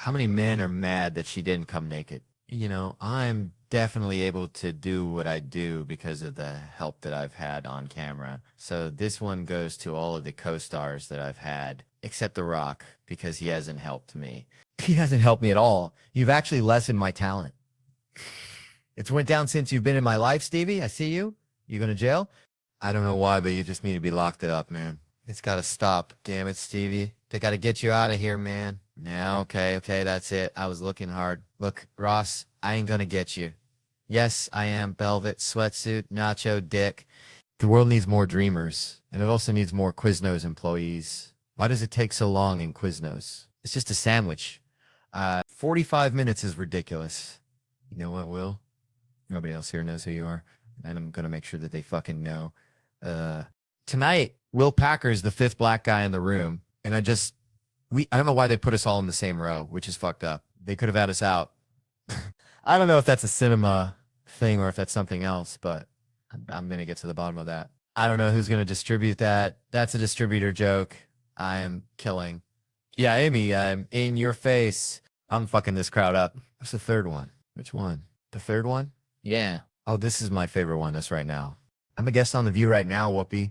How many men are mad that she didn't come naked? You know, I'm definitely able to do what I do because of the help that I've had on camera. So this one goes to all of the co-stars that I've had, except The Rock, because he hasn't helped me. He hasn't helped me at all. You've actually lessened my talent. It's went down since you've been in my life, Stevie. I see you. You going to jail? I don't know why, but you just need to be locked up, man. It's got to stop. Damn it, Stevie. They got to get you out of here, man. Yeah, okay, that's it. I was looking hard. Look, Ross, I ain't gonna get you. Yes, I am velvet, sweatsuit, nacho, dick. The world needs more dreamers, and it also needs more Quiznos employees. Why does it take so long in Quiznos? It's just a sandwich. 45 minutes is ridiculous. You know what, Will? Nobody else here knows who you are, and I'm gonna make sure that they fucking know. Tonight, Will Packer's the 5th black guy in the room, and I don't know why they put us all in the same row, which is fucked up. They could have had us out. I don't know if that's a cinema thing or if that's something else, but I'm going to get to the bottom of that. I don't know who's going to distribute that. That's a distributor joke. I am killing. Yeah, Amy, I'm in your face. I'm fucking this crowd up. What's the third one? Which one? The third one? Yeah. Oh, this is my favorite one. That's right now. I'm a guest on The View right now, Whoopi.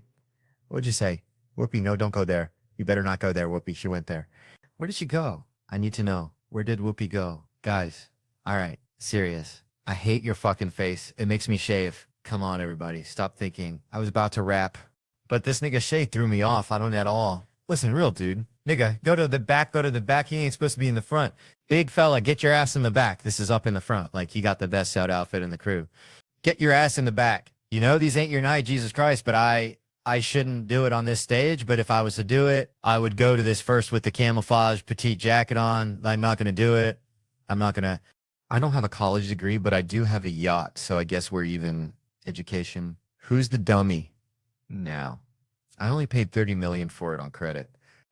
What'd you say? Whoopi, no, don't go there. You better not go there, Whoopi. She went there. Where did she go? I need to know. Where did Whoopi go? Guys, all right, serious. I hate your fucking face. It makes me shave. Come on, everybody. Stop thinking. I was about to rap. But this nigga Shay threw me off. I don't at all. Listen, real dude. Nigga, go to the back, go to the back. He ain't supposed to be in the front. Big fella, get your ass in the back. This is up in the front. Like, he got the best out outfit in the crew. Get your ass in the back. You know, these ain't your night, Jesus Christ, but I shouldn't do it on this stage, but if I was to do it, I would go to this first with the camouflage petite jacket on. I'm not going to do it. I don't have a college degree, but I do have a yacht, so I guess we're even education. Who's the dummy? Now, I only paid $30 million for it on credit.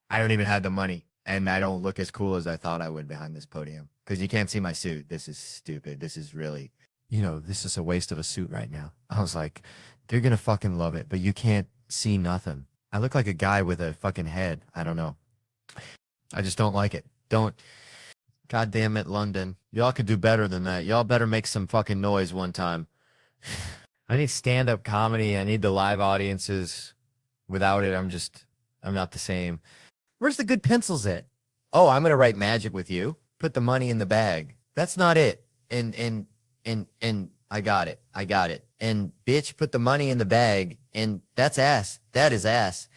I don't even have the money, and I don't look as cool as I thought I would behind this podium, because you can't see my suit. This is stupid. This is really, this is a waste of a suit right now. I was like, they're going to fucking love it, but you can't see nothing. I look like a guy with a fucking head. I don't know. I just don't like it. God damn it, London. Y'all could do better than that. Y'all better make some fucking noise one time. I need stand-up comedy. I need the live audiences. Without it, I'm not the same. Where's the good pencils at? Oh, I'm going to write magic with you. Put the money in the bag. That's not it. And I got it. And bitch, put the money in the bag. And that's ass. That is ass.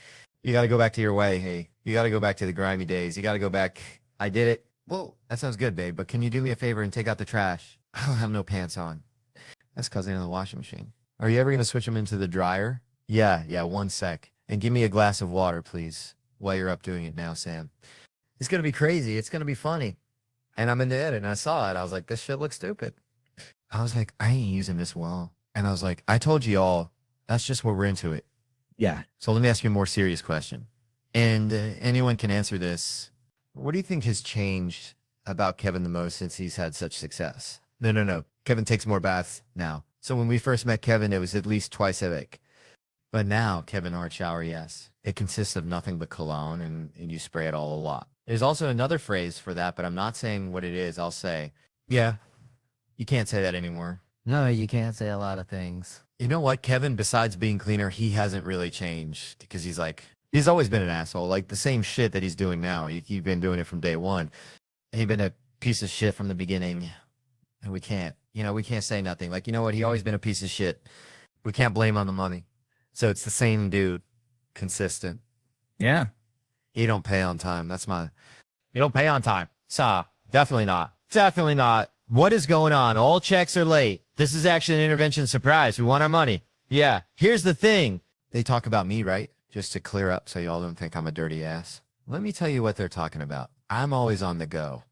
You got to go back to your way. Hey, you got to go back to the grimy days. You got to go back. I did it. Whoa, that sounds good, babe. But can you do me a favor and take out the trash? I don't have no pants on. That's because they're in the washing machine. Are you ever going to switch them into the dryer? Yeah, 1 sec. And give me a glass of water, please, while you're up doing it now, Sam. It's going to be crazy. It's going to be funny. And I'm in the edit, and I saw it. I was like, this shit looks stupid. I was like, I ain't using this well. And I was like, I told you all, that's just what we're into it. Yeah. So let me ask you a more serious question. And anyone can answer this. What do you think has changed about Kevin the most since he's had such success? No. Kevin takes more baths now. So when we first met Kevin, it was at least twice a week. But now, Kevin Hart shower, yes. It consists of nothing but cologne, and you spray it all a lot. There's also another phrase for that, but I'm not saying what it is. I'll say, yeah, you can't say that anymore. No, you can't say a lot of things. You know what, Kevin, besides being cleaner, he hasn't really changed because he's always been an asshole. Like the same shit that he's doing now. He's been doing it from day one. He's been a piece of shit from the beginning. And we can't say nothing. Like, you know what? He always been a piece of shit. We can't blame on the money. So it's the same dude, consistent. Yeah. He don't pay on time. He don't pay on time. Definitely not. Definitely not. What is going on? All checks are late. This is actually an intervention surprise. We want our money. Yeah. Here's the thing. They talk about me, right? Just to clear up so y'all don't think I'm a dirty ass. Let me tell you what they're talking about. I'm always on the go.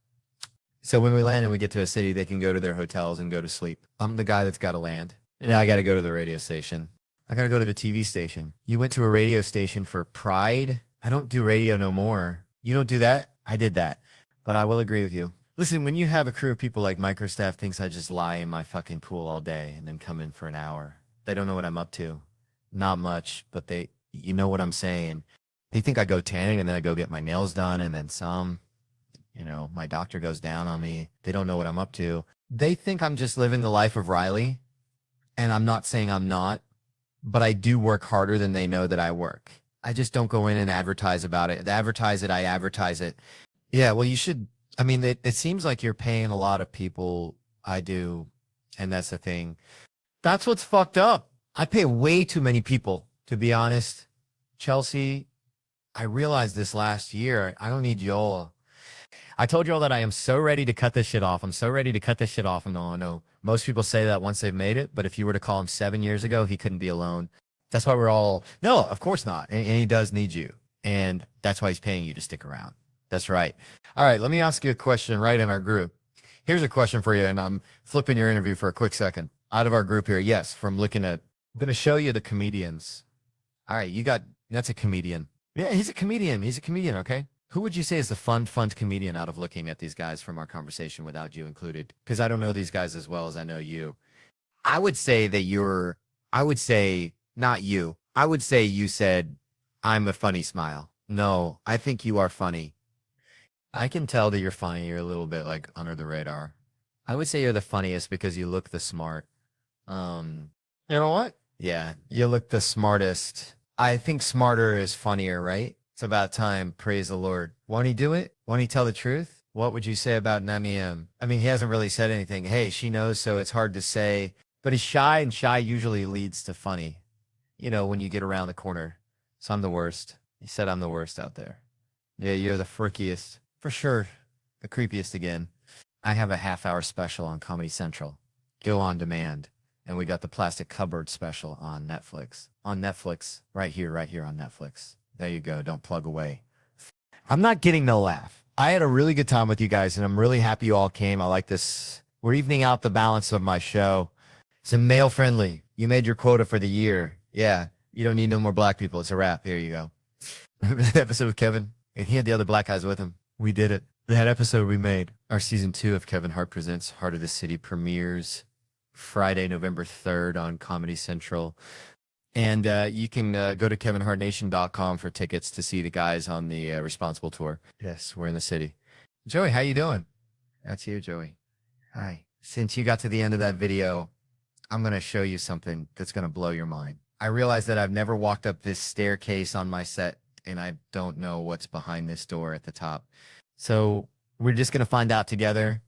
So when we land and we get to a city, they can go to their hotels and go to sleep. I'm the guy that's got to land. And I got to go to the radio station. I got to go to the TV station. You went to a radio station for pride? I don't do radio no more. You don't do that? I did that. But I will agree with you. Listen, when you have a crew of people like Microstaff thinks I just lie in my fucking pool all day and then come in for an hour. They don't know what I'm up to. Not much, but you know what I'm saying. They think I go tanning and then I go get my nails done and then some. You know, my doctor goes down on me. They don't know what I'm up to. They think I'm just living the life of Riley. And I'm not saying I'm not, but I do work harder than they know that I work. I just don't go in and advertise about it. I advertise it. Yeah, well, you should. I mean, it seems like you're paying a lot of people. I do. And that's the thing. That's what's fucked up. I pay way too many people, to be honest. Chelsea, I realized this last year. I don't need y'all. I told y'all that I am so ready to cut this shit off. I'm so ready to cut this shit off. And no, no. Most people say that once they've made it, but if you were to call him 7 years ago, he couldn't be alone. That's why we're all, no, of course not. And he does need you. And that's why he's paying you to stick around. That's right. All right, let me ask you a question right in our group. Here's a question for you, and I'm flipping your interview for a quick second. Out of our group here, yes, from looking at, I'm going to show you the comedians. All right, that's a comedian. Yeah, he's a comedian. He's a comedian, okay? Who would you say is the fun comedian out of looking at these guys from our conversation without you included? Because I don't know these guys as well as I know you. I would say not you. I would say you said, I'm a funny smile. No, I think you are funny. I can tell that you're funny. You're a little bit like under the radar. I would say you're the funniest because you look the smart. You know what? Yeah, you look the smartest. I think smarter is funnier, right? It's about time. Praise the Lord. Won't he do it? Won't he tell the truth? What would you say about Namiem? I mean, he hasn't really said anything. Hey, she knows, so it's hard to say. But he's shy, and shy usually leads to funny. You know, when you get around the corner. So I'm the worst. He said I'm the worst out there. Yeah, you're the freakiest. For sure. The creepiest again. I have a half-hour special on Comedy Central. Go on demand. And we got the plastic cupboard special on Netflix. On Netflix. Right here on Netflix. There you go. Don't plug away. I'm not getting no laugh. I had a really good time with you guys, and I'm really happy you all came. I like this. We're evening out the balance of my show. It's a male friendly. You made your quota for the year. Yeah. You don't need no more black people. It's a wrap. Here you go. Remember that episode with Kevin? And he had the other black guys with him. We did it. That episode we made. Our season 2 of Kevin Hart Presents Heart of the City premieres Friday, November 3rd on Comedy Central. And you can go to kevinhartnation.com for tickets to see the guys on the Responsible Tour. Yes, we're in the city. Joey, how you doing? That's you, Joey. Hi. Since you got to the end of that video, I'm going to show you something that's going to blow your mind. I realize that I've never walked up this staircase on my set, and I don't know what's behind this door at the top. So we're just going to find out together.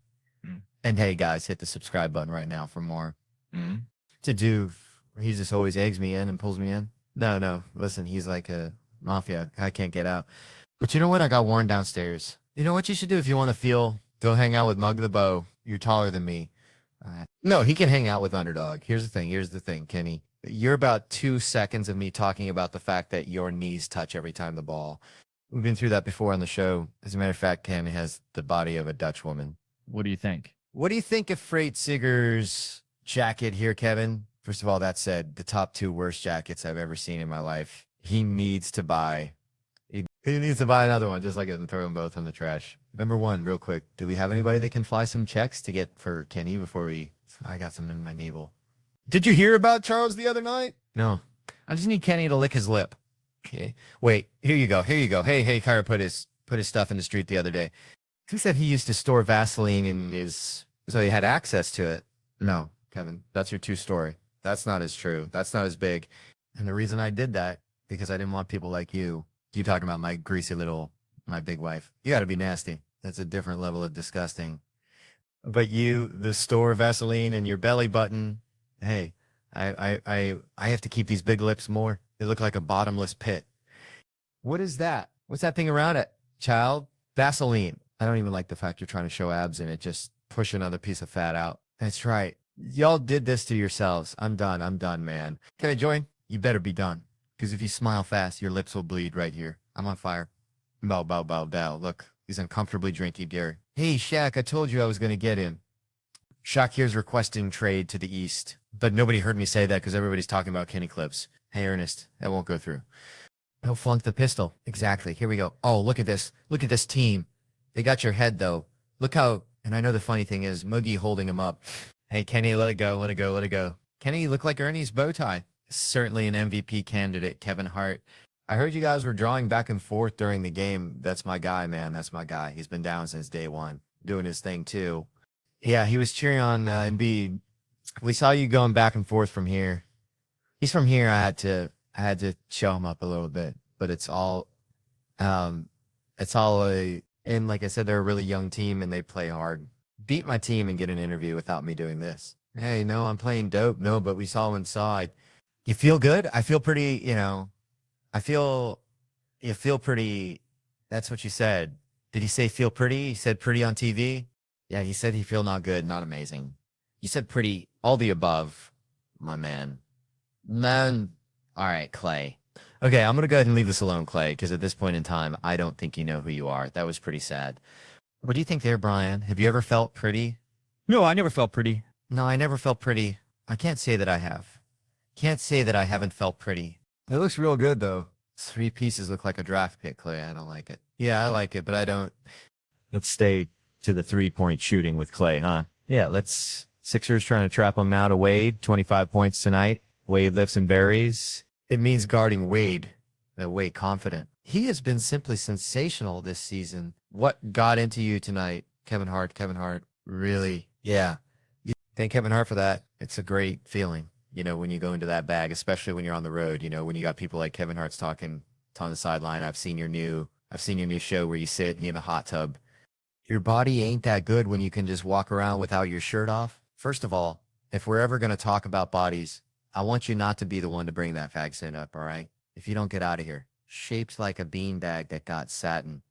And hey, guys, hit the subscribe button right now for more. To do... He just always eggs me in and pulls me in. No. Listen, he's like a mafia. I can't get out. But you know what? I got Warren downstairs. You know what you should do if you want to feel? Go hang out with Mug the Bow. You're taller than me. No, he can hang out with Underdog. Here's the thing, Kenny. You're about 2 seconds of me talking about the fact that your knees touch every time the ball. We've been through that before on the show. As a matter of fact, Kenny has the body of a Dutch woman. What do you think? What do you think of Freight Sigger's jacket here, Kevin? First of all, that said, the top 2 worst jackets I've ever seen in my life. He needs to buy. He needs to buy another one, just like it, and throw them both in the trash. Number 1, real quick. Do we have anybody that can fly some checks to get for Kenny before we... I got some in my navel. Did you hear about Charles the other night? No. I just need Kenny to lick his lip. Okay. Wait, here you go. Hey, Kyra put his stuff in the street the other day. Who said he used to store Vaseline in his... So he had access to it? No, Kevin, that's your 2 story. That's not as true. That's not as big. And the reason I did that, because I didn't want people like you talking about my greasy little, my big wife. You got to be nasty. That's a different level of disgusting. But you, the store Vaseline and your belly button, hey, I have to keep these big lips more. They look like a bottomless pit. What is that? What's that thing around it, child? Vaseline. I don't even like the fact you're trying to show abs in it. Just push another piece of fat out. That's right. Y'all did this to yourselves. I'm done, man. Can I join? You better be done. Because if you smile fast, your lips will bleed right here. I'm on fire. Bow. Look, he's uncomfortably drinking beer. Hey, Shaq, I told you I was going to get in. Shaq here's requesting trade to the east. But nobody heard me say that because everybody's talking about Kenny Clips. Hey, Ernest, that won't go through. He'll flunk the pistol. Exactly. Here we go. Oh, look at this. Look at this team. They got your head, though. Look how... And I know the funny thing is, Moogie holding him up. Hey, Kenny, let it go. Kenny, you look like Ernie's bow tie. Certainly an MVP candidate, Kevin Hart. I heard you guys were drawing back and forth during the game. That's my guy, man. That's my guy. He's been down since day one, doing his thing too. Yeah, he was cheering on Embiid. We saw you going back and forth from here. He's from here. I had to show him up a little bit, but it's all and like I said, they're a really young team and they play hard. Beat my team and get an interview without me doing this. Hey, no, I'm playing dope. No, but we saw him inside. You feel good? I feel pretty, you feel pretty. That's what you said. Did he say feel pretty? He said pretty on TV. Yeah, he said he feel not good, not amazing. You said pretty, all the above, my man. Man, all right, Clay. Okay, I'm going to go ahead and leave this alone, Clay, because at this point in time, I don't think you know who you are. That was pretty sad. What do you think there, Brian? Have you ever felt pretty? No, I never felt pretty. No, I never felt pretty. I can't say that I have. Can't say that I haven't felt pretty. It looks real good, though. 3 pieces look like a draft pick, Clay. I don't like it. Yeah, I like it, but I don't. Let's stay to the 3-point shooting with Clay, huh? Yeah, let's. Sixers trying to trap him out of Wade. 25 points tonight. Wade lifts and buries. It means guarding Wade. Wade confident. He has been simply sensational this season. What got into you tonight, Kevin Hart? Kevin Hart, really? Yeah. Thank Kevin Hart for that. It's a great feeling, when you go into that bag, especially when you're on the road, when you got people like Kevin Hart's talking on the sideline. I've seen your new show where you sit in a hot tub. Your body ain't that good when you can just walk around without your shirt off. First of all, if we're ever going to talk about bodies, I want you not to be the one to bring that vaccine up, all right? If you don't get out of here. Shaped like a beanbag that got satin.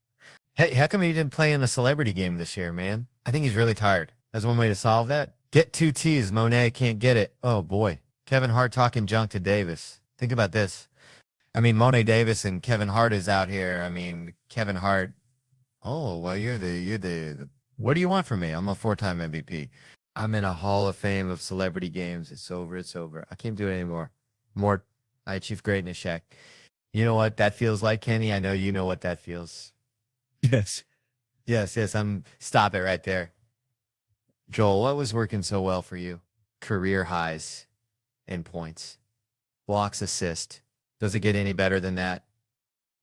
Hey, how come he didn't play in a celebrity game this year, man? I think he's really tired. That's one way to solve that. Get 2 T's. Monet can't get it. Oh, boy. Kevin Hart talking junk to Davis. Think about this. Monet Davis and Kevin Hart is out here. Kevin Hart. Oh, well, you're the. What do you want from me? I'm a 4-time MVP. I'm in a Hall of Fame of celebrity games. It's over. It's over. I can't do it anymore. I achieved greatness, Shaq. You know what that feels like, Kenny? I know you know what that feels. Yes. Yes. Stop it right there. Joel, what was working so well for you? Career highs in points. Blocks, assist. Does it get any better than that?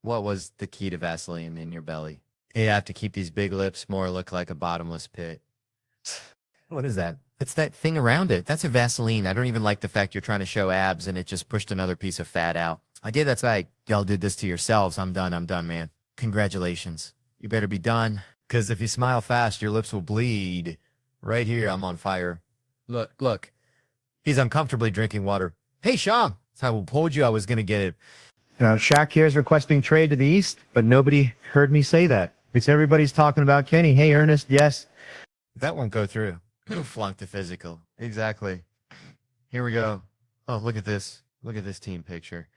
What was the key to Vaseline in your belly? You have to keep these big lips more look like a bottomless pit. What is that? It's that thing around it. That's a Vaseline. I don't even like the fact you're trying to show abs and it just pushed another piece of fat out. I did. That's right. Y'all did this to yourselves. I'm done, man. Congratulations. You better be done. Because if you smile fast, your lips will bleed. Right here, I'm on fire. Look. He's uncomfortably drinking water. Hey, Sham. I told you I was going to get it. Shaq here is requesting trade to the East, but nobody heard me say that. Because everybody's talking about Kenny. Hey, Ernest, yes. That won't go through. Who flunked the physical? Exactly. Here we go. Oh, look at this. Look at this team picture.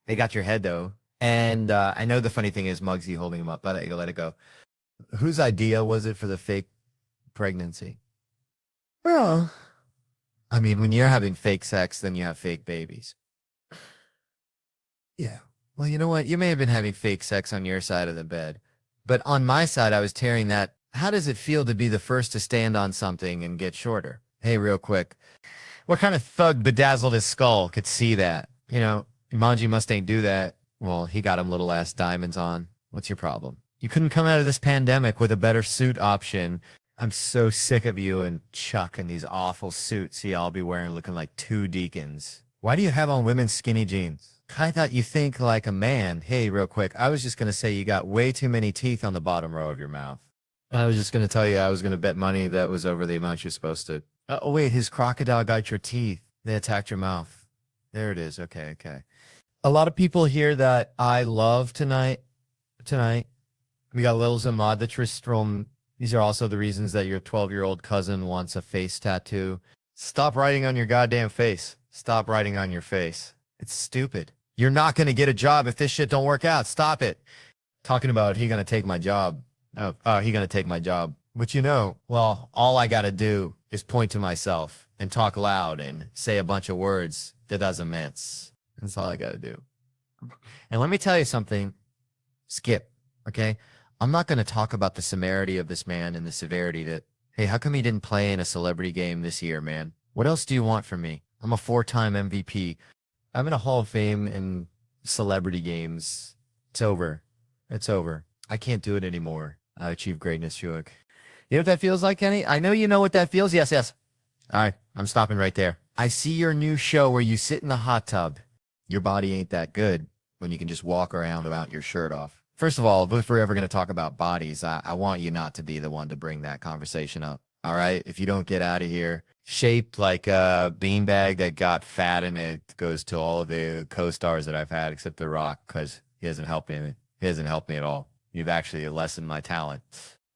They got your head, though. And I know the funny thing is Muggsy holding him up. Let it go. Whose idea was it for the fake pregnancy? Well, when you're having fake sex, then you have fake babies. Yeah. Well, you know what? You may have been having fake sex on your side of the bed. But on my side, I was tearing that. How does it feel to be the first to stand on something and get shorter? Hey, real quick. What kind of thug bedazzled his skull could see that? Imanji must ain't do that. Well, he got him little ass diamonds on. What's your problem? You couldn't come out of this pandemic with a better suit option. I'm so sick of you and Chuck in these awful suits y'all be wearing looking like 2 deacons. Why do you have on women's skinny jeans? I thought you think like a man. Hey, real quick. I was just going to say you got way too many teeth on the bottom row of your mouth. I was just going to tell you I was going to bet money that was over the amount you're supposed to. Oh, wait. His crocodile got your teeth. They attacked your mouth. There it is. Okay. A lot of people here that I love tonight. We got Lil Zamad the Tristrom. These are also the reasons that your 12-year-old cousin wants a face tattoo. Stop writing on your goddamn face. Stop writing on your face. It's stupid. You're not going to get a job if this shit don't work out. Stop it. Talking about he going to take my job. Oh, he going to take my job. But well, all I got to do is point to myself and talk loud and say a bunch of words that doesn't mince. That's all I got to do. And let me tell you something. Skip, okay? I'm not going to talk about the severity of this man and the severity that, hey, how come he didn't play in a celebrity game this year, man? What else do you want from me? I'm a 4-time MVP. I'm in a Hall of Fame and celebrity games. It's over. It's over. I can't do it anymore. I achieved greatness, Shuik. You know what that feels like, Kenny? I know you know what that feels. Yes, yes. All right, I'm stopping right there. I see your new show where you sit in the hot tub. Your body ain't that good when you can just walk around without your shirt off. First of all, if we're ever going to talk about bodies, I want you not to be the one to bring that conversation up. All right? If you don't get out of here, shaped like a beanbag that got fat, and it goes to all of the co-stars that I've had except The Rock, because he hasn't helped me. He hasn't helped me at all. You've actually lessened my talent.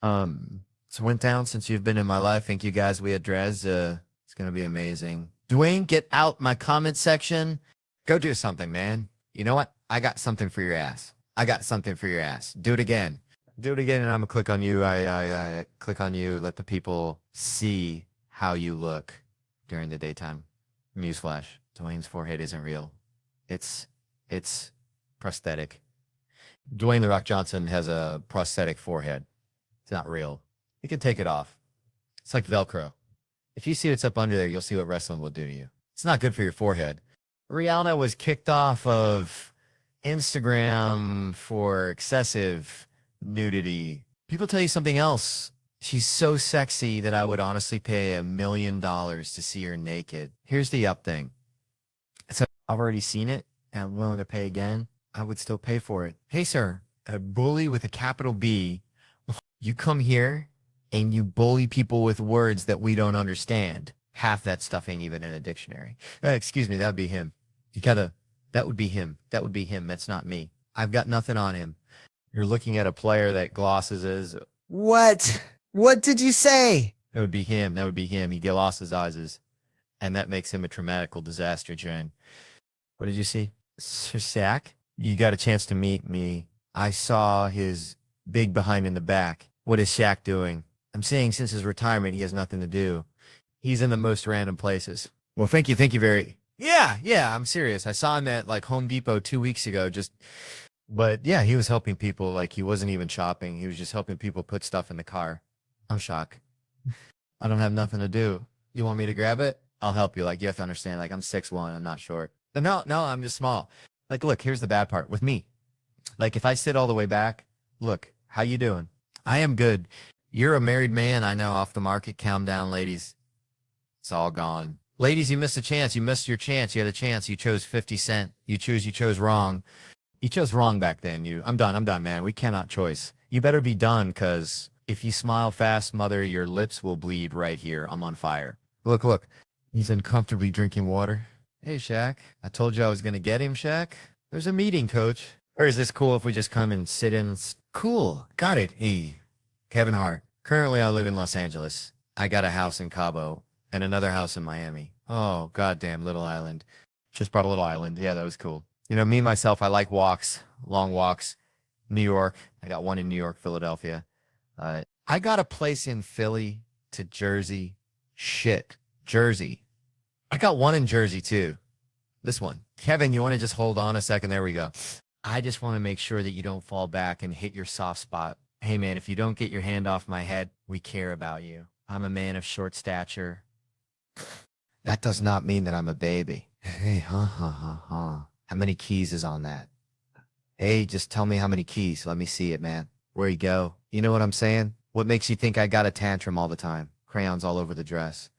So went down since you've been in my life. Thank you guys. We address. It's gonna be amazing. Dwayne, get out my comment section. Go do something, man. You know what? I got something for your ass. I got something for your ass. Do it again. Do it again, and I'm gonna click on you. I click on you. Let the people see how you look during the daytime. Newsflash: Dwayne's forehead isn't real. It's prosthetic. Dwayne The Rock Johnson has a prosthetic forehead. It's not real. You can take it off. It's like Velcro. If you see what's up under there, you'll see what wrestling will do to you. It's not good for your forehead. Rihanna was kicked off of Instagram for excessive nudity. People tell you something else. She's so sexy that I would honestly pay $1 million to see her naked. Here's the up thing. So I've already seen it, and I'm willing to pay again. I would still pay for it. Hey, sir, a bully with a capital B. You come here and you bully people with words that we don't understand. Half that stuff ain't even in a dictionary. Excuse me, that would be him. That would be him. That would be him. That's not me. I've got nothing on him. You're looking at a player that glosses his. What? What did you say? That would be him. That would be him. He glosses eyes, and that makes him a traumatical disaster, Jen. What did you see? Sir Sack? You got a chance to meet me. I saw his big behind in the back. What is Shaq doing? I'm saying since his retirement, he has nothing to do. He's in the most random places. Well, thank you. Thank you very. Yeah, I'm serious. I saw him at like Home Depot 2 weeks ago. But yeah, he was helping people. Like he wasn't even shopping. He was just helping people put stuff in the car. I'm shocked. I don't have nothing to do. You want me to grab it? I'll help you. Like you have to understand, like I'm 6'1", I'm not short. No, I'm just small. Like, look, here's the bad part with me. Like if I sit all the way back, look, how you doing? I am good. You're a married man. I know, off the market. Calm down, ladies. It's all gone. Ladies, you missed a chance. You missed your chance. You had a chance. You chose 50 Cent. You chose wrong. You chose wrong back then. I'm done, man. We cannot choice. You better be done, because if you smile fast, mother, your lips will bleed right here. I'm on fire. Look. He's uncomfortably drinking water. Hey, Shaq. I told you I was going to get him, Shaq. There's a meeting, coach. Or is this cool if we just come and sit in? Cool. Got it. Hey, Kevin Hart. Currently, I live in Los Angeles. I got a house in Cabo and another house in Miami. Oh, goddamn, Little Island. Just brought a Little Island. Yeah, that was cool. You know, me, myself, I like walks, long walks. New York. I got one in New York, Philadelphia. I got a place in Philly to Jersey. Shit. Jersey. I got one in Jersey, too. This one. Kevin, you want to just hold on a second? There we go. I just want to make sure that you don't fall back and hit your soft spot. Hey, man, if you don't get your hand off my head, we care about you. I'm a man of short stature. That does not mean that I'm a baby. Hey, How many keys is on that? Hey, just tell me how many keys. Let me see it, man. Where you go? You know what I'm saying? What makes you think I got a tantrum all the time? Crayons all over the dress.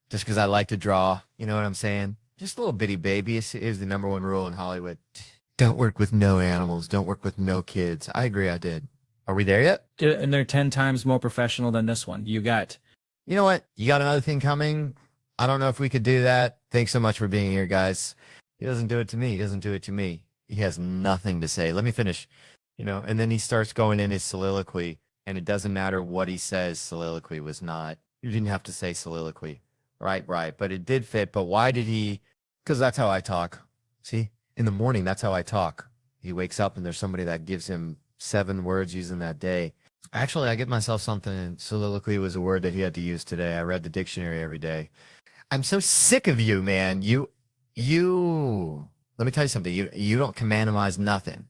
Just because I like to draw. You know what I'm saying? Just a little bitty baby is the number one rule in Hollywood. Don't work with no animals. Don't work with no kids. I agree, I did. Are we there yet? And they're 10 times more professional than this one. You know what? You got another thing coming? I don't know if we could do that. Thanks so much for being here, guys. He doesn't do it to me. He doesn't do it to me. He has nothing to say. Let me finish. And then he starts going in his soliloquy, and it doesn't matter what he says. Soliloquy was not. You didn't have to say soliloquy. Right. But it did fit. But why did he? Because that's how I talk. See? In the morning, that's how I talk. He wakes up and there's somebody that gives him 7 words using that day. Actually, I get myself something. Soliloquy was a word that he had to use today. I read the dictionary every day. I'm so sick of you, man. You, let me tell you something. You don't commandimize nothing.